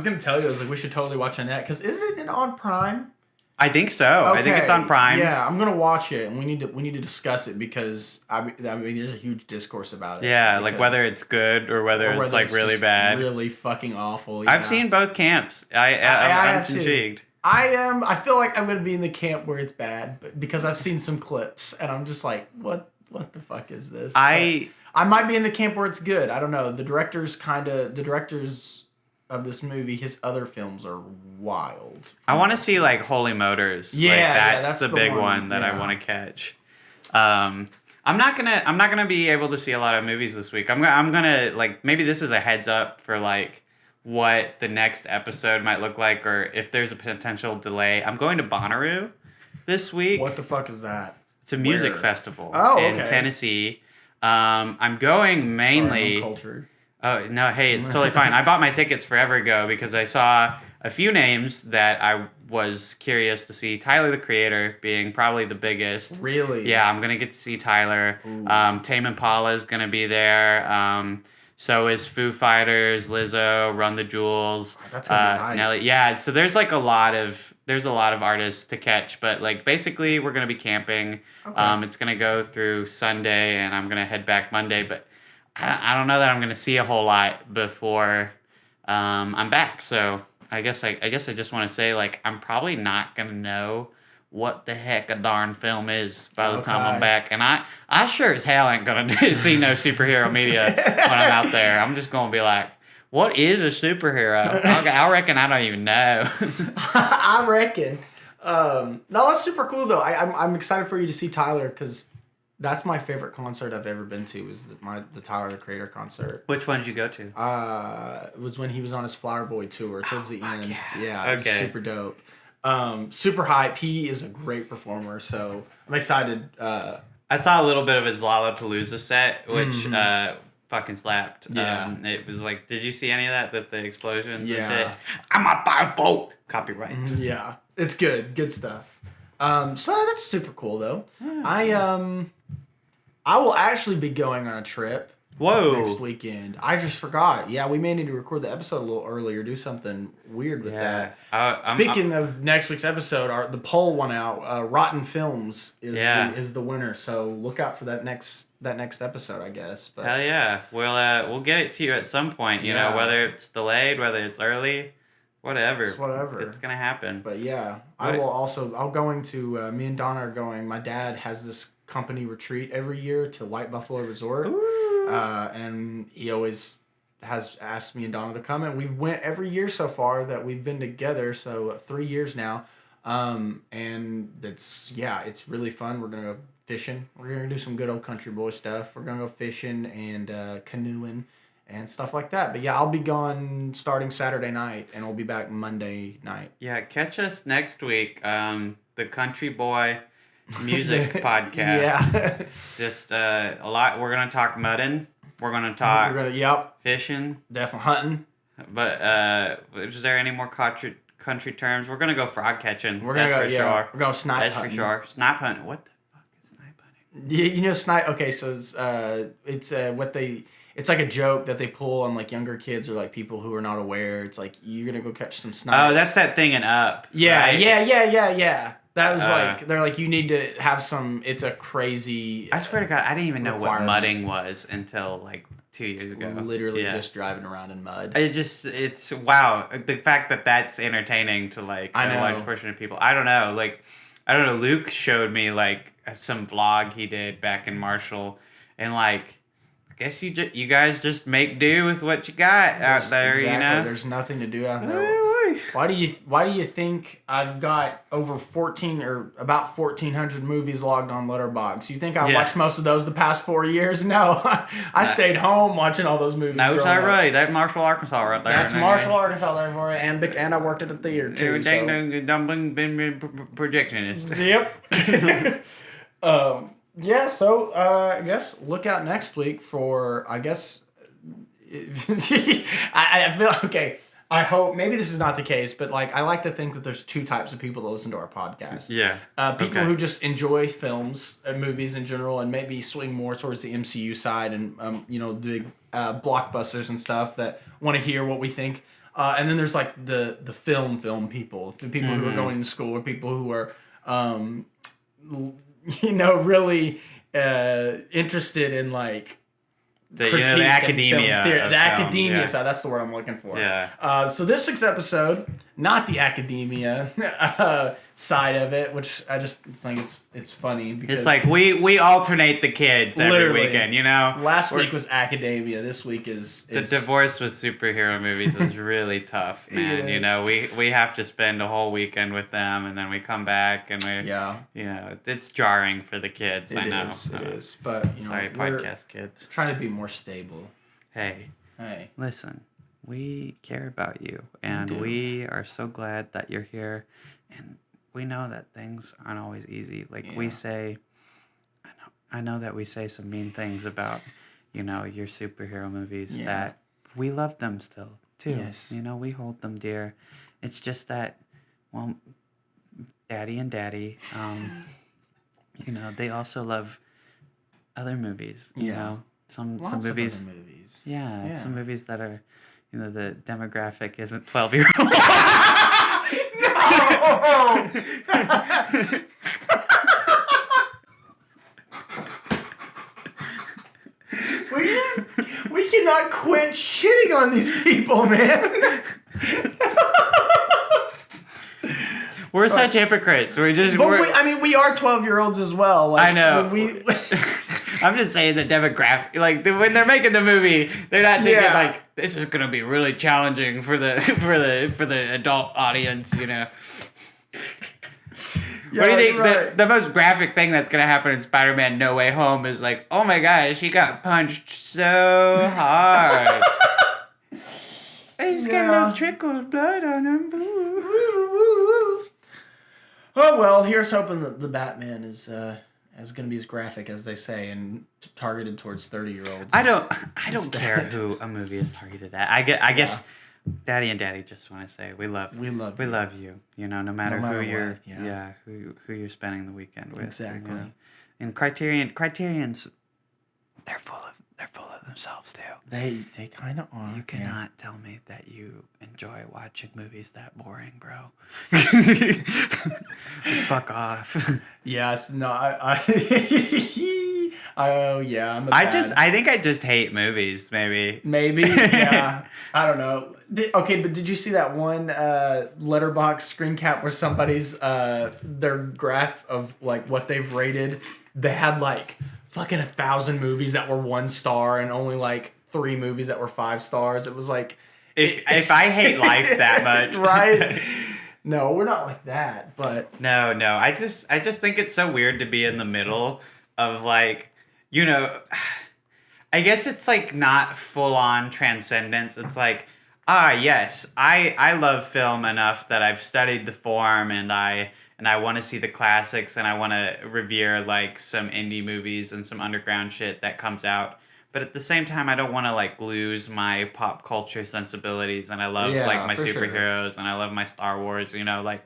gonna tell you, I was like, we should totally watch Annette because isn't it on Prime? I think so. Okay. I think it's on Prime. Yeah, I'm gonna watch it, and we need to discuss it because I mean, there's a huge discourse about it. Yeah, like whether it's good or whether it's like really bad, really fucking awful. I've seen both camps. I'm intrigued. I feel like I'm gonna be in the camp where it's bad, but because I've seen some clips, and I'm just like, what the fuck is this? I might be in the camp where it's good. I don't know. The directors of this movie, his other films are wild. I want to see like Holy Motors. Yeah, that's the big one that I want to catch. I'm not gonna be able to see a lot of movies this week. I'm gonna like, maybe this is a heads up for like what the next episode might look like, or if there's a potential delay. I'm going to Bonnaroo this week. What the fuck is that? It's a music festival in Tennessee. I'm going mainly. Sorry, I'm cultured. Oh no! Hey, it's totally fine. I bought my tickets forever ago because I saw a few names that I was curious to see. Tyler, the Creator, being probably the biggest. Really? Yeah, I'm gonna get to see Tyler. Tame Impala is gonna be there. So is Foo Fighters, Lizzo, Run the Jewels. That's gonna be hype. Nelly. Yeah, so there's a lot of artists to catch, but like basically we're gonna be camping. Okay. It's gonna go through Sunday, and I'm gonna head back Monday. But I don't know that I'm gonna see a whole lot before I'm back. So I guess I just want to say, like, I'm probably not gonna know what the heck a darn film is by the time I'm back. And I sure as hell ain't gonna see no superhero media when I'm out there. I'm just gonna be like, what is a superhero? I reckon I don't even know. I reckon. No, that's super cool though. I'm excited for you to see Tyler because that's my favorite concert I've ever been to. Was the Tyler the Creator concert. Which one did you go to? It was when he was on his Flower Boy tour towards the end. Yeah, it was okay. super dope. Super hype. He is a great performer, so I'm excited. I saw a little bit of his Lollapalooza set, which fucking slapped. Yeah. It was like, did you see any of that? That the explosions Yeah. and shit? I'm a firebolt. Copyright. Yeah, it's good stuff. So that's super cool though. I will actually be going on a trip. Whoa. Next weekend. I just forgot. Yeah, we may need to record the episode a little earlier, do something weird with that. Speaking of next week's episode, the poll went out. Rotten Films is the winner, so look out for that next episode, I guess. But hell yeah. We'll get it to you at some point, you know, whether it's delayed, whether it's early, whatever. It's whatever. It's going to happen. But yeah, me and Donna are going. My dad has this company retreat every year to White Buffalo Resort. Ooh. And he always has asked me and Donna to come, and we've went every year so far that we've been together, so 3 years now. And it's really fun. We're gonna go fishing. We're gonna do some good old country boy stuff. We're gonna go fishing and canoeing and stuff like that. But yeah, I'll be gone starting Saturday night, and we'll be back Monday night. Yeah, catch us next week. The Country Boy Music Podcast. Yeah. Just a lot. We're gonna talk mudding. We're gonna talk fishing. Definitely hunting. But is there any more country country terms, we're gonna go frog catching. We're gonna That's go, for sure. We're going snipe That's hunting. for sure. Snipe hunting. What the fuck is snipe hunting? Yeah, you know snipe. Okay, so it's what they. It's like a joke that they pull on like younger kids or like people who are not aware. It's like you're gonna go catch some snipes. Oh, that's that thing in Up. Yeah, right? yeah. That was like they're like you need to have some. It's a crazy. I swear to God, I didn't even know what requirement. mudding was until like 2 years ago. Literally just driving around in mud. It's wow. The fact that that's entertaining to like I a know. large portion of people. I don't know. Luke showed me like some vlog he did back in Marshall, and like, I guess you guys just make do with what you got out there. Exactly. You know, There's nothing to do out there. Why do you think I've got over 14 or about 1,400 movies logged on Letterboxd? You think I watched most of those the past 4 years? No, I stayed home watching all those movies. No, is that right? That Marshall, Arkansas, right there. That's Marshall, Arkansas, there for you, and I worked at a theater too. Dumbling projectionist. Yep. Yeah. So I guess look out next week for I feel okay. I hope maybe this is not the case, but like I like to think that there's two types of people that listen to our podcast. Yeah. People who just enjoy films and movies in general, and maybe swing more towards the MCU side, and the big blockbusters and stuff that want to hear what we think. And then there's like the film people, the people who are going to school, or people who are really interested in like. The academia. The academia side, that's the word I'm looking for. Yeah. So this week's episode, not the academia side of it, which I just think it's funny because it's like we alternate the kids every weekend, you know. Last week was academia. This week is the divorce with superhero movies is really tough, man. You know, we have to spend a whole weekend with them, and then we come back and it's jarring for the kids. It is. But sorry, podcast kids. Trying to be more stable. Hey, listen, we care about you, and we are so glad that you're here, and we know that things aren't always easy. Like we say, I know that we say some mean things about, your superhero movies, that we love them still too. Yes. We hold them dear. It's just that, well, Daddy and Daddy, they also love other movies, you know. Some Lots movies. Of other movies. Yeah, some movies that are, the demographic isn't 12-year-old. No! we cannot quit shitting on these people, man. We're such hypocrites. We are 12-year-olds as well. Like, I know. I'm just saying the demographic, like when they're making the movie, they're not thinking like this is gonna be really challenging for the adult audience, What do you think? The most graphic thing that's gonna happen in Spider-Man: No Way Home is like, oh my gosh, he got punched so hard. He's got a little trickle of blood on him. Oh well, here's hoping that the Batman is going to be as graphic as they say and targeted towards 30-year-olds. I don't care who a movie is targeted at. I guess Daddy and Daddy just want to say we love you. No matter who you're who you're spending the weekend with. Exactly. And Criterion's they're full of themselves too. They kind of are. You cannot tell me that you enjoy watching movies that boring, bro. Fuck off. Yes. No. I'm I think I just hate movies. Maybe. Yeah. I don't know. But did you see that one Letterboxd screen cap where somebody's their graph of like what they've rated? They had like fucking 1,000 movies that were 1 star and only like 3 movies that were 5 stars. It was like if I hate life that much, right? No, we're not like that. But no. I just think it's so weird to be in the middle of like, I guess it's like not full on transcendence. It's like, yes, I love film enough that I've studied the form and I want to see the classics and I want to revere like some indie movies and some underground shit that comes out. but at the same time, I don't want to like lose my pop culture sensibilities, and I love like my for sure. superheroes, and I love my Star Wars. Like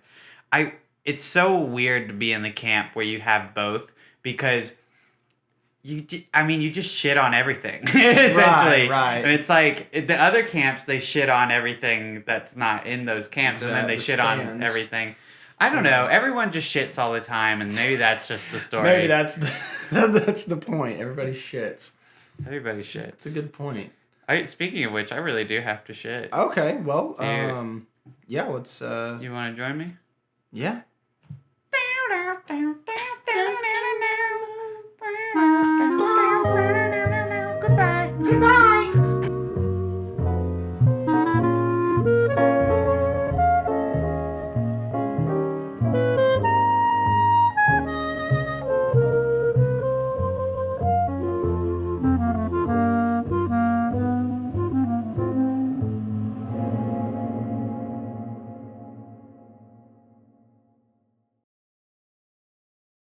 I. It's so weird to be in the camp where you have both because you just shit on everything essentially, Right. and it's like the other camps they shit on everything that's not in those camps, and then they shit on everything. I don't know. Everyone just shits all the time, and maybe that's just the story. Maybe that's the point. Everybody shits. Everybody shits. It's a good point. Speaking of which, I really do have to shit. Okay, well, yeah, let's. You want to join me? Yeah. Goodbye.